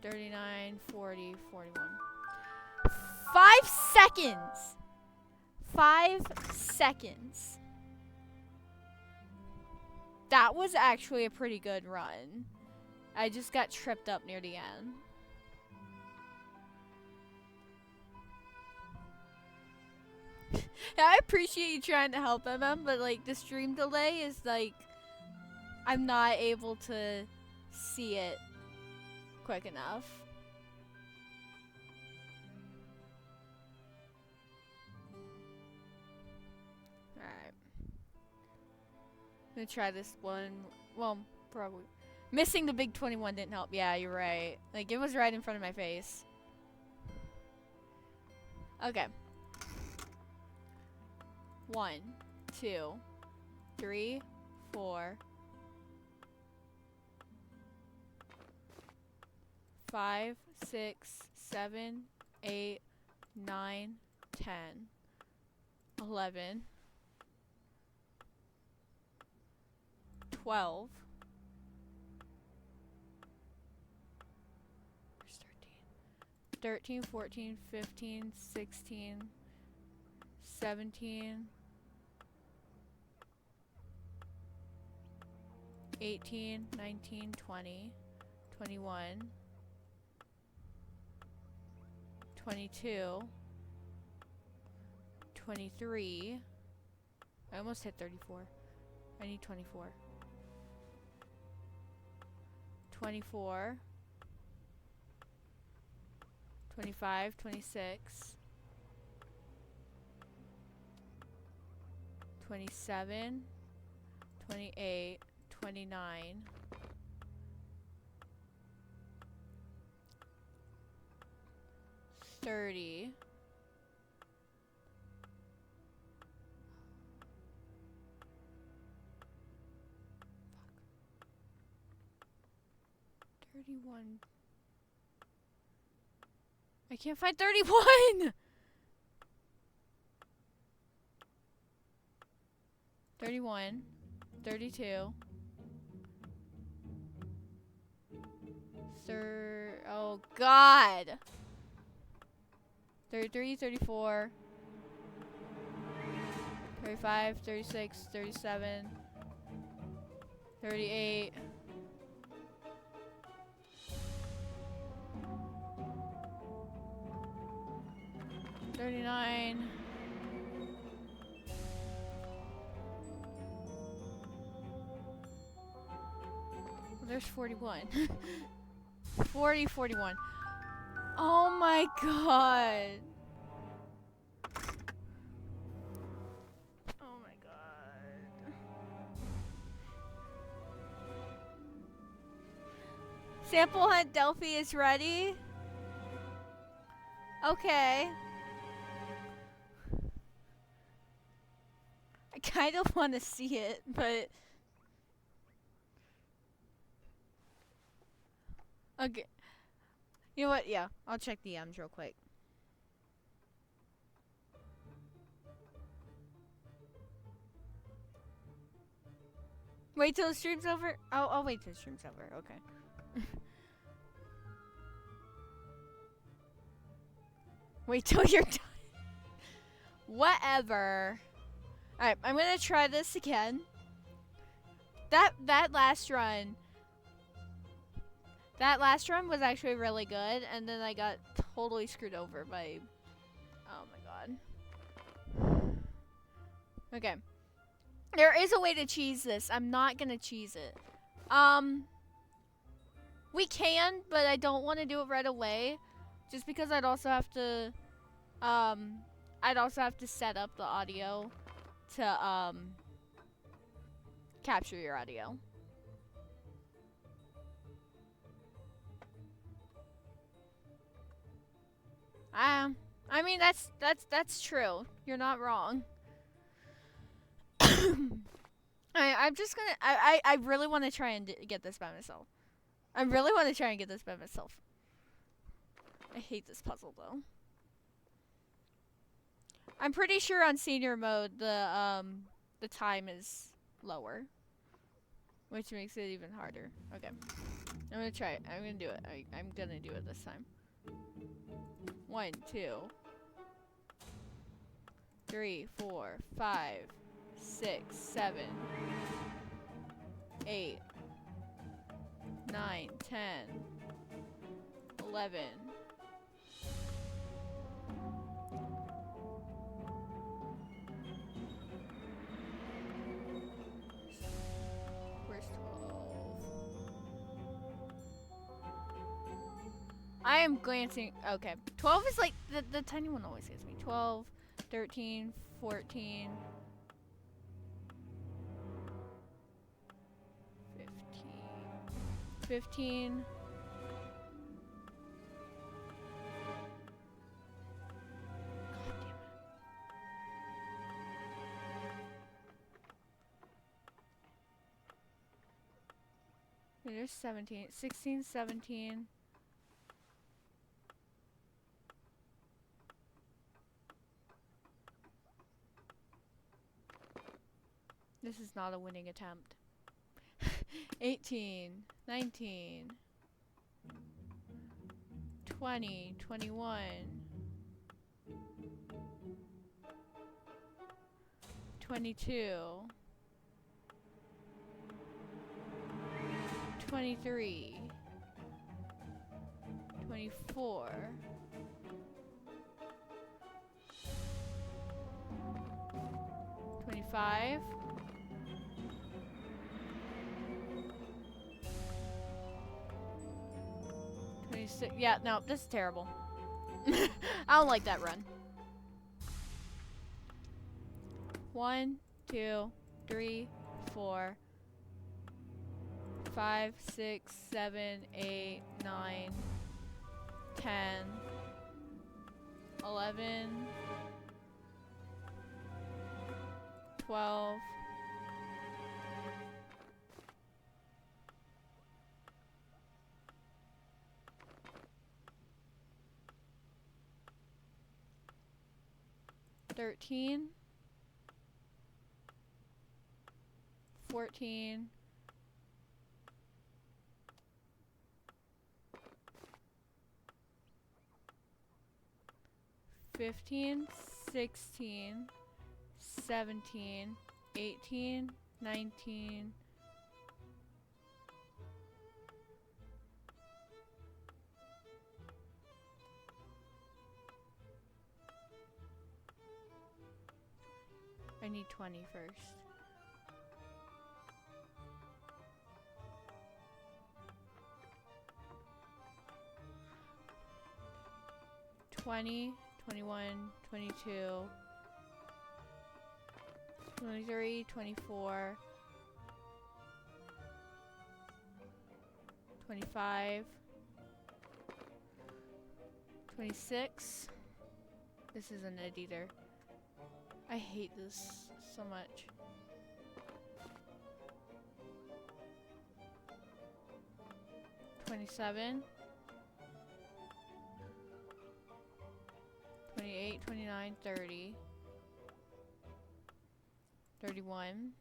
39, 40, 41. 5 seconds! 5 seconds. That was actually a pretty good run. I just got tripped up near the end. I appreciate you trying to help MM, but like the stream delay is like I'm not able to see it quick enough. Alright. I'm gonna try this one. Well, probably. Missing the big 21 didn't help. Yeah, you're right. Like, it was right in front of my face. Okay. 1, 2, 3, 4, 5, 6, 7, 8, 9, 10, 11, 12. 13, 14, 15, 16, 17, 18, 19, 20, 21, 22, 23. I almost hit 34. I need 24. 24. 25, 26, 27, 28, 29, 30, 31. I can't find 31! 31, 32, oh god! 33, 34, 35, 36, 37, 38, 39. Well, there's 41. 40, 41. Oh my god. Oh my god. Sample Hunt Delphi is ready. Okay. I kind of want to see it, but okay. You know what? Yeah, I'll check the M's real quick. Wait till the stream's over? Oh, I'll wait till the stream's over. Okay. Wait till you're done. Whatever. Alright, I'm gonna try this again. That last run was actually really good, and then I got totally screwed over by, oh my god. Okay. There is a way to cheese this. I'm not gonna cheese it. We can, but I don't want to do it right away, just because I'd also have to set up the audio to capture your audio. I mean that's true. You're not wrong. I'm just gonna. I really want to try and get this by myself. I really want to try and get this by myself. I hate this puzzle though. I'm pretty sure on senior mode the time is lower, which makes it even harder. Okay, I'm gonna try it. I'm gonna do it. I'm gonna do it this time. 1, 2, 3, 4, 5, 6, 7, 8, 9, 10, 11. Where's 12? I am glancing. Okay. 12 is like the tiny one always gives me. 12, 13, 14. 15. God damn it. There's 17, 16, 17. This is not a winning attempt. 18, 19, 20, 21, 22, 23, 24, 25, 26. Yeah, no, this is terrible. I don't like that run. 1, 2, 3, 4, 5, 6, 7, 8, 9, 10, 11, 12, 13, 14, 15, 16, 17, 18, 19, 20 first. $20, $21, $22, $23, $24, $25, $26. This isn't it either. I hate this so much. $27, 28, 29, 30, 31,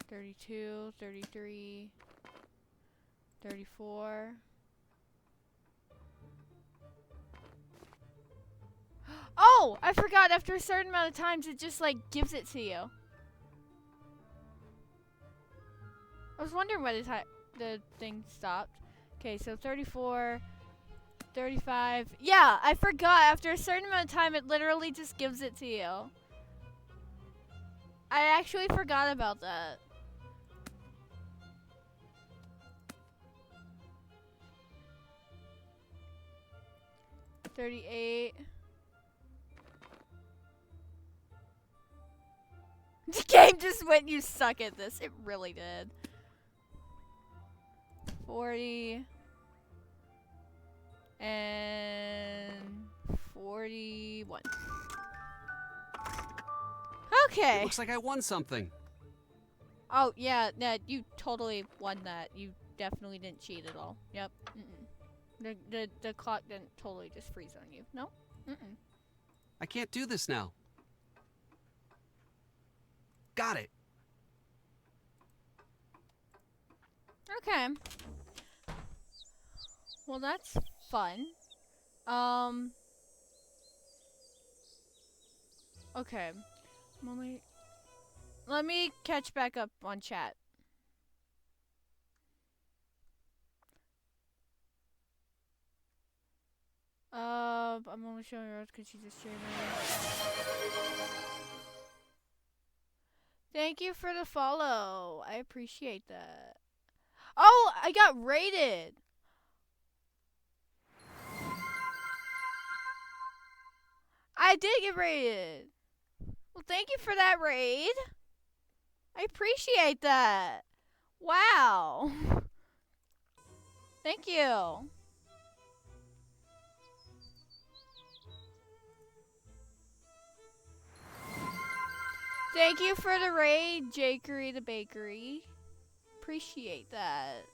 32, 33, 34, Oh, I forgot. After a certain amount of times, it just like gives it to you. I was wondering why the thing stopped. Okay, so 34, 35. Yeah, I forgot. After a certain amount of time, it literally just gives it to you. I actually forgot about that. $38. The game just went, you suck at this. It really did. 40. And 41. Okay. It looks like I won something. Oh, yeah, Ned, you totally won that. You definitely didn't cheat at all. Yep. The clock didn't totally just freeze on you. No? I can't do this now. Got it. Okay. Well, that's fun. Okay. Let me catch back up on chat. I'm only showing her because she's a streamer. Thank you for the follow. I appreciate that. Oh, I got raided. I did get raided. Well, thank you for that raid. I appreciate that. Wow. Thank you. Thank you for the raid, Jakery the Bakery. Appreciate that.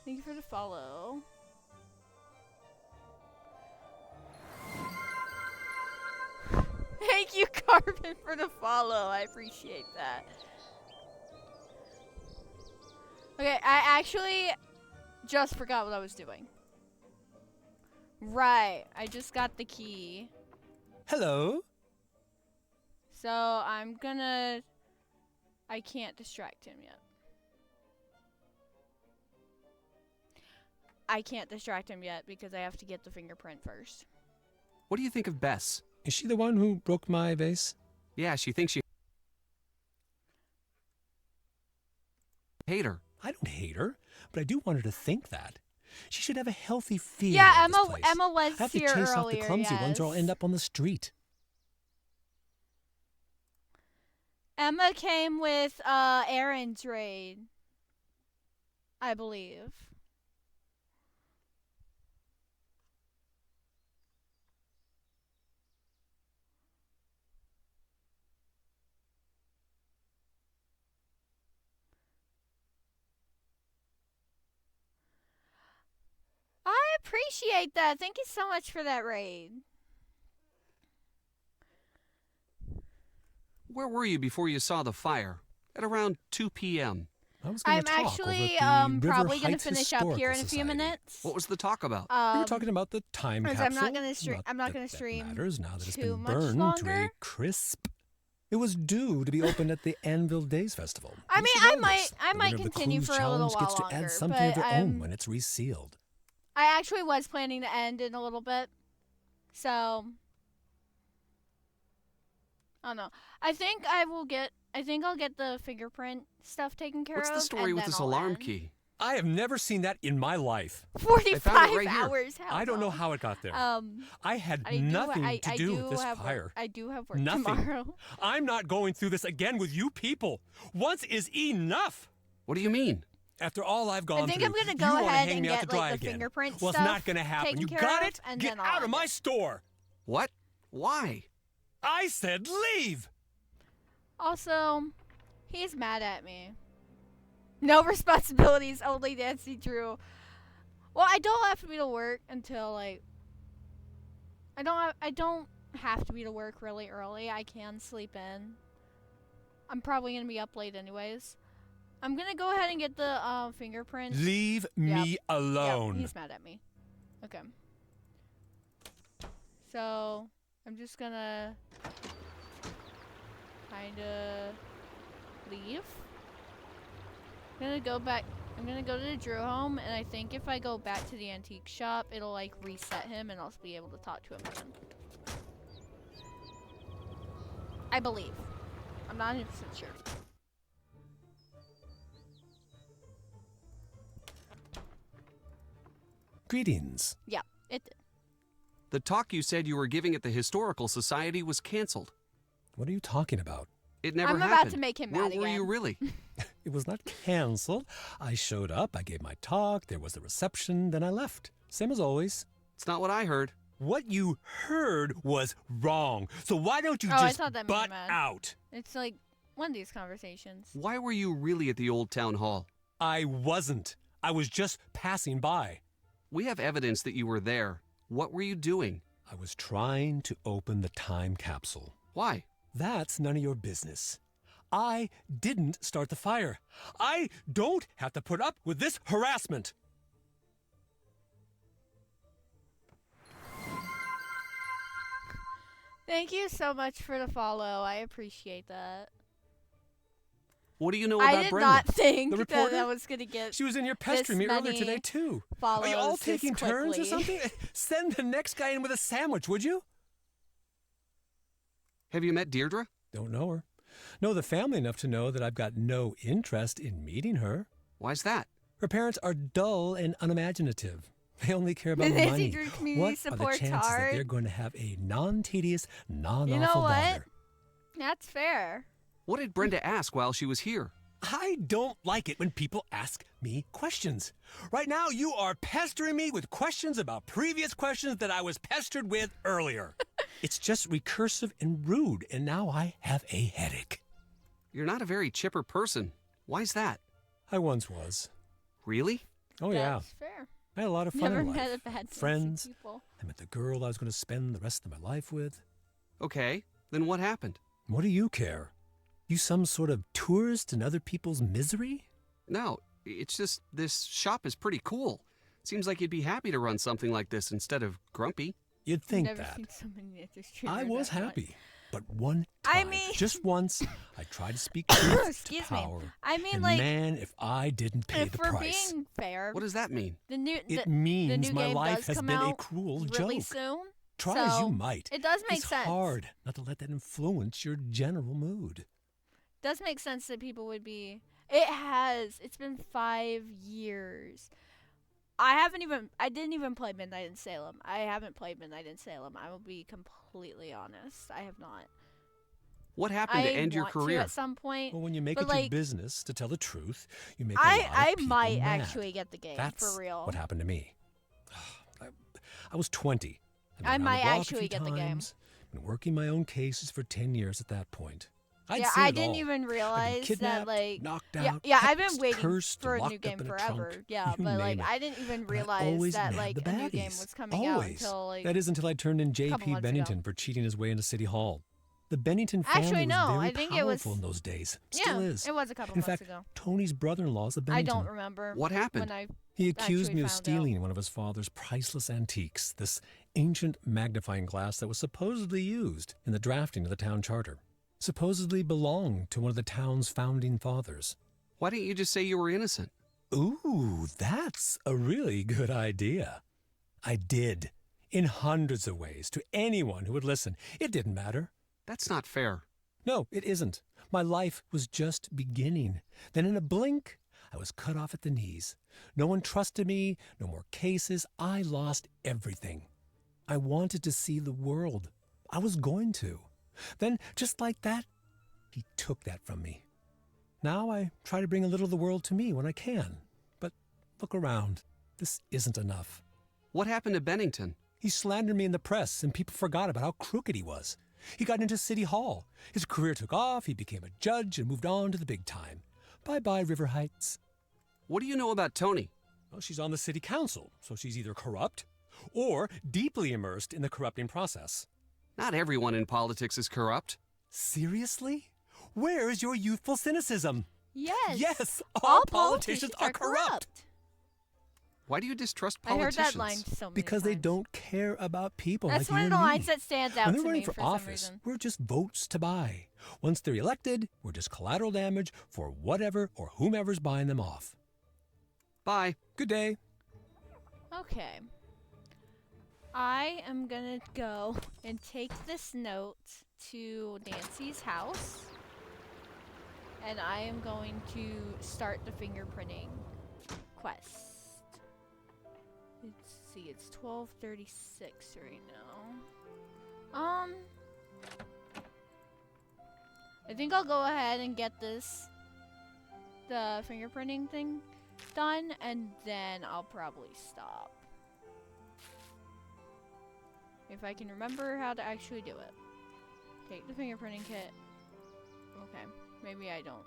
Thank you for the follow. Thank you, Carbon, for the follow. I appreciate that. Okay, I actually just forgot what I was doing. Right, I just got the key. Hello? So I'm gonna... I can't distract him yet. I can't distract him yet because I have to get the fingerprint first. What do you think of Bess? Is she the one who broke my vase? Yeah, she thinks you hate her. I don't hate her, but I do want her to think that. She should have a healthy fear. Yeah, of this place. Emma was I have to here chase earlier, off the clumsy ones or I'll end up on the street. Emma came with Aaron's raid, I believe. I appreciate that. Thank you so much for that raid. Where were you before you saw the fire? At around 2 p.m. I'm actually probably going to finish up here in a few minutes. What was the talk about? We were talking about the time capsule. I'm not going to stream. I'm not going to stream matters now that it's too been much burned longer. to a crisp. It was due to be opened at the Anvil Days Festival. I mean, You should I know might, this. I The might winner of the continue Clues for a little Challenge while gets to longer, add something of but their own when it's resealed. I actually was planning to end in a little bit, so I don't know. I think I'll get the fingerprint stuff taken care What's of. the story and with then this I'll alarm end. key? I have never seen that in my life. 45 right here. hours. How I don't know long? how it got there. I had I do- nothing I- to I do do with this have work. fire. I do have work Nothing. tomorrow. I'm not going through this again with you people. Once is enough. What do you mean? After all I've gone think through, I'm gonna you go wanna ahead hang and me out get, to dry like, the again. fingerprint Well, it's stuff not going to happen. taken You care got of, it? and Get then I'll out of end my it. store. What? Why? I said leave. Also, he's mad at me. No responsibilities, only Nancy Drew. Well, I don't have to be to work until like I don't have to be to work really early. I can sleep in. I'm probably gonna be up late anyways. I'm gonna go ahead and get the fingerprint. Leave me alone. Yep, he's mad at me. Okay. So, I'm just gonna kinda leave. I'm gonna go back. I'm gonna go to the Drew home, and I think if I go back to the antique shop, it'll like reset him, and I'll be able to talk to him again. I believe. I'm not 100% sure. Greetings. Yeah, it did. The talk you said you were giving at the Historical Society was canceled. What are you talking about? It never I'm happened. about to make him Where mad were you again. really? It was not canceled. I showed up, I gave my talk, there was a reception, then I left. Same as always. It's not what I heard. What you heard was wrong. So why don't you Oh, I just thought that made you butt mad. out? It's like one of these conversations. Why were you really at the old town hall? I wasn't. I was just passing by. We have evidence that you were there. What were you doing? I was trying to open the time capsule. Why? That's none of your business. I didn't start the fire. I don't have to put up with this harassment. Thank you so much for the follow. I appreciate that. What do you know about I did Brenda? not think The that reporter? I was gonna get. She was in here pestering me this earlier many today, too. Follows Are you all this taking turns or quickly. something? Send the next guy in with a sandwich, would you? Have you met Deirdre? Don't know her. Know the family enough to know that I've got no interest in meeting her. Why's that? Her parents are dull and unimaginative. They only care about The Nancy money. Drew community What are the supports chances that hard. they're going to have a non-tedious, non-awful You know what? daughter? That's fair. What did Brenda ask while she was here? I don't like it when people ask me questions. Right now, you are pestering me with questions about previous questions that I was pestered with earlier. It's just recursive and rude, and now I have a headache. You're not a very chipper person. Why's that? I once was. Really? Oh, yeah. That's fair. I had a lot of fun Never in life. met a bad Nancy Friends. people. I met the girl I was going to spend the rest of my life with. Okay, then what happened? What do you care? You some sort of tourist in other people's misery? No, it's just this shop is pretty cool. Seems like you'd be happy to run something like this instead of grumpy. You'd think Never that. seen so many Nancy I Drew was that much. happy. But one I time, mean- just once, I tried to speak truth to Excuse me. power. I mean, and like, man, if I didn't pay if the we're price. being fair, What does that mean? the new It the means new my game life does has come been a out cruel really joke. soon. Try as so you might. It does make it's sense. hard not to let that influence your general mood. Does make sense that people would be. It has. It's been 5 years. I didn't even play Midnight in Salem. I haven't played Midnight in Salem. I will be completely honest. I have not. What happened to end your want career? at some point. Well, when you make but it your like, business to tell the truth, you make a lot I of people might mad. actually get the game That's for real. what happened to me. I was 20. I'd been I around the might block a actually few get the game. times, Been working my own cases for 10 years at that point. I'd Yeah, seen I it didn't all. even I'd been realize that kidnapped, like knocked yeah, out, yeah, I've been hexed, waiting cursed, for a locked new up game in a forever. trunk. Yeah, You but like name it. I didn't even But I realize always that nabbed like the a new game baddies. was coming out Always. until like That is until I turned in couple J.P. months Bennington ago. for cheating his way into City Hall. The Bennington family Actually, no, was very I think it was- powerful in those days. yeah, Still is. it was a couple In months fact, ago. Tony's brother-in-law is a I Bennington. don't remember What happened? when I He accused actually me of found out. stealing one of his father's priceless antiques, this ancient magnifying glass that was supposedly used in the drafting of the town charter. Supposedly belonged to one of the town's founding fathers. Why didn't you just say you were innocent? Ooh, that's a really good idea. I did. In hundreds of ways, to anyone who would listen. It didn't matter. That's not fair. No, it isn't. My life was just beginning. Then in a blink, I was cut off at the knees. No one trusted me, no more cases. I lost everything. I wanted to see the world. I was going to. Then, just like that, he took that from me. Now I try to bring a little of the world to me when I can. But look around. This isn't enough. What happened to Bennington? He slandered me in the press, and people forgot about how crooked he was. He got into City Hall. His career took off, he became a judge, and moved on to the big time. Bye-bye, River Heights. What do you know about Tony? Well, she's on the city council, so she's either corrupt or deeply immersed in the corrupting process. Not everyone in politics is corrupt. Seriously? Where is your youthful cynicism? yes, Yes, all politicians are corrupt. Why do you distrust I heard politicians? that line so many Because times. they don't care about people That's like one you of the and lines me. that stands out When to they're running me for for some office, reason. we're just votes to buy. Once they're elected, we're just collateral damage for whatever or whomever's buying them off. Bye. Good day. Okay. I am gonna go and take this note to Nancy's house. And I am going to start the fingerprinting quest. Let's see, it's 12:36 right now. I think I'll go ahead and get the fingerprinting thing done, and then I'll probably stop. If I can remember how to actually do it. Take the fingerprinting kit. Okay, maybe I don't.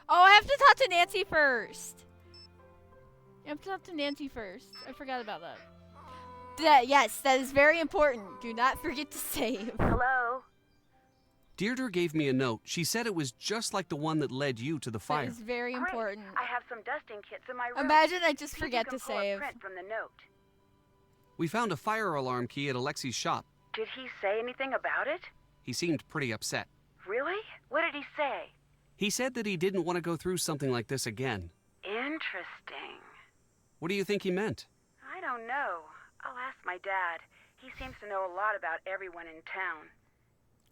Oh, I have to talk to Nancy first. I have to talk to Nancy first. I forgot about that. Yes, that is very important. Do not forget to save. Hello? Deirdre gave me a note. She said it was just like the one that led you to the fire. That is very Great. important. I have some dusting kits in my room. Imagine I just See if you forget can to pull a save. print from the note. We found a fire alarm key at Alexi's shop. Did he say anything about it? He seemed pretty upset. Really? What did he say? He said that he didn't want to go through something like this again. Interesting. What do you think he meant? I don't know. I'll ask my dad. He seems to know a lot about everyone in town.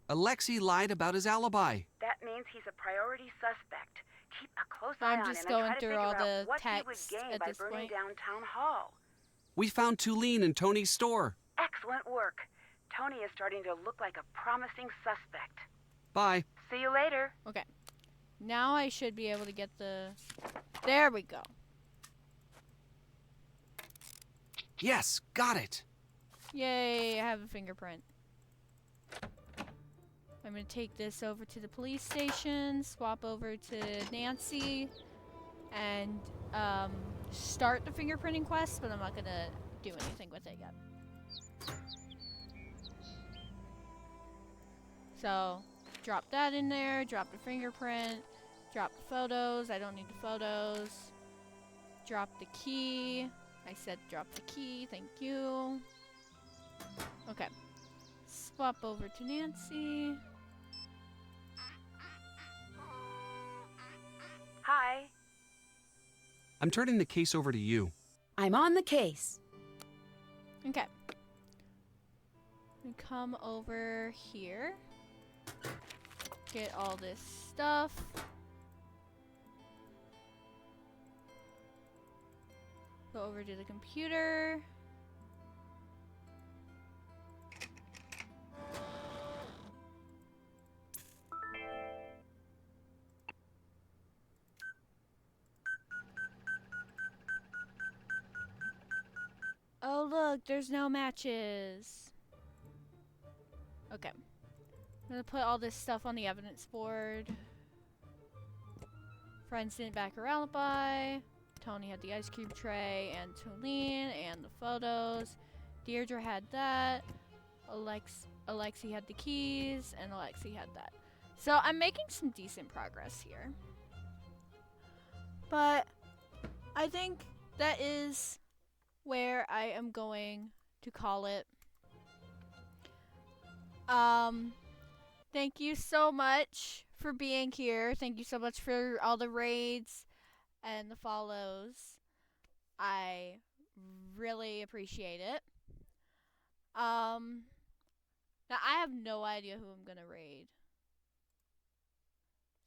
Alexi lied about his alibi. That means he's a priority suspect. Keep a close eye I'm on just him and going try to through figure all out the what he would text gain at by this burning point. down Town Hall. We found Tulene in Tony's store. Excellent work. Tony is starting to look like a promising suspect. Bye. See you later. Okay. Now I should be able to get the... There we go. Yes, got it. Yay, I have a fingerprint. I'm going to take this over to the police station, swap over to Nancy, and start the fingerprinting quest, but I'm not going to do anything with it yet. So, drop that in there, drop the fingerprint, drop the photos. I don't need the photos. Drop the key. I said drop the key, thank you. Okay. Swap over to Nancy. Hi. I'm turning the case over to you. I'm on the case. Okay. We come over here. Get all this stuff. Go over to the computer. Oh look, there's no matches. Okay. I'm gonna put all this stuff on the evidence board. Friends didn't back her alibi. Tony had the ice cream tray and Tulene and the photos. Deirdre had that. Alexi had the keys and Alexi had that. So I'm making some decent progress here. But I think that is where I am going to call it. Thank you so much for being here. Thank you so much for all the raids and the follows. I really appreciate it. Now I have no idea who I'm gonna raid.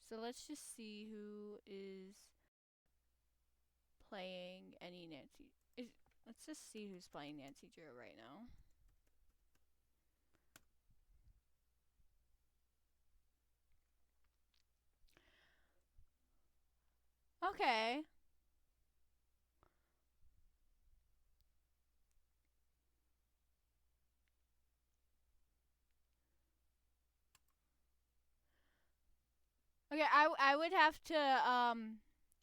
So let's just see who is playing any Nancy. Let's just see who's playing Nancy Drew right now. Okay. Okay, I would have to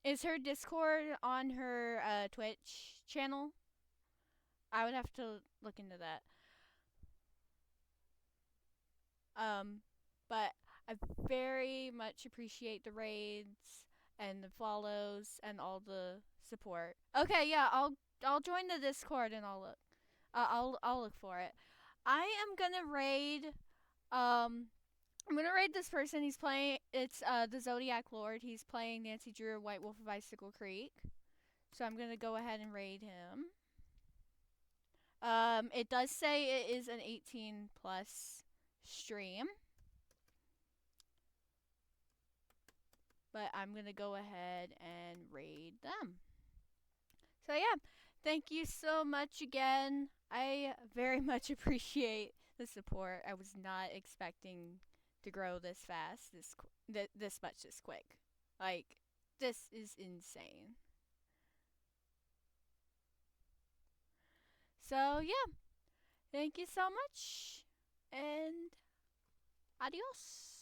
is her Discord on her Twitch channel? I would have to look into that. But I very much appreciate the raids and the follows and all the support. Okay, yeah, I'll I'll join the Discord and I'll look. I'll look for it. I am gonna raid. I'm gonna raid this person. He's playing. It's the Zodiac Lord. He's playing Nancy Drew, White Wolf of Icicle Creek. So I'm gonna go ahead and raid him. It does say it is an 18 plus stream. But I'm going to go ahead and raid them. So yeah, thank you so much again. I very much appreciate the support. I was not expecting to grow this fast, this much this quick. Like, this is insane. So yeah, thank you so much, and adios.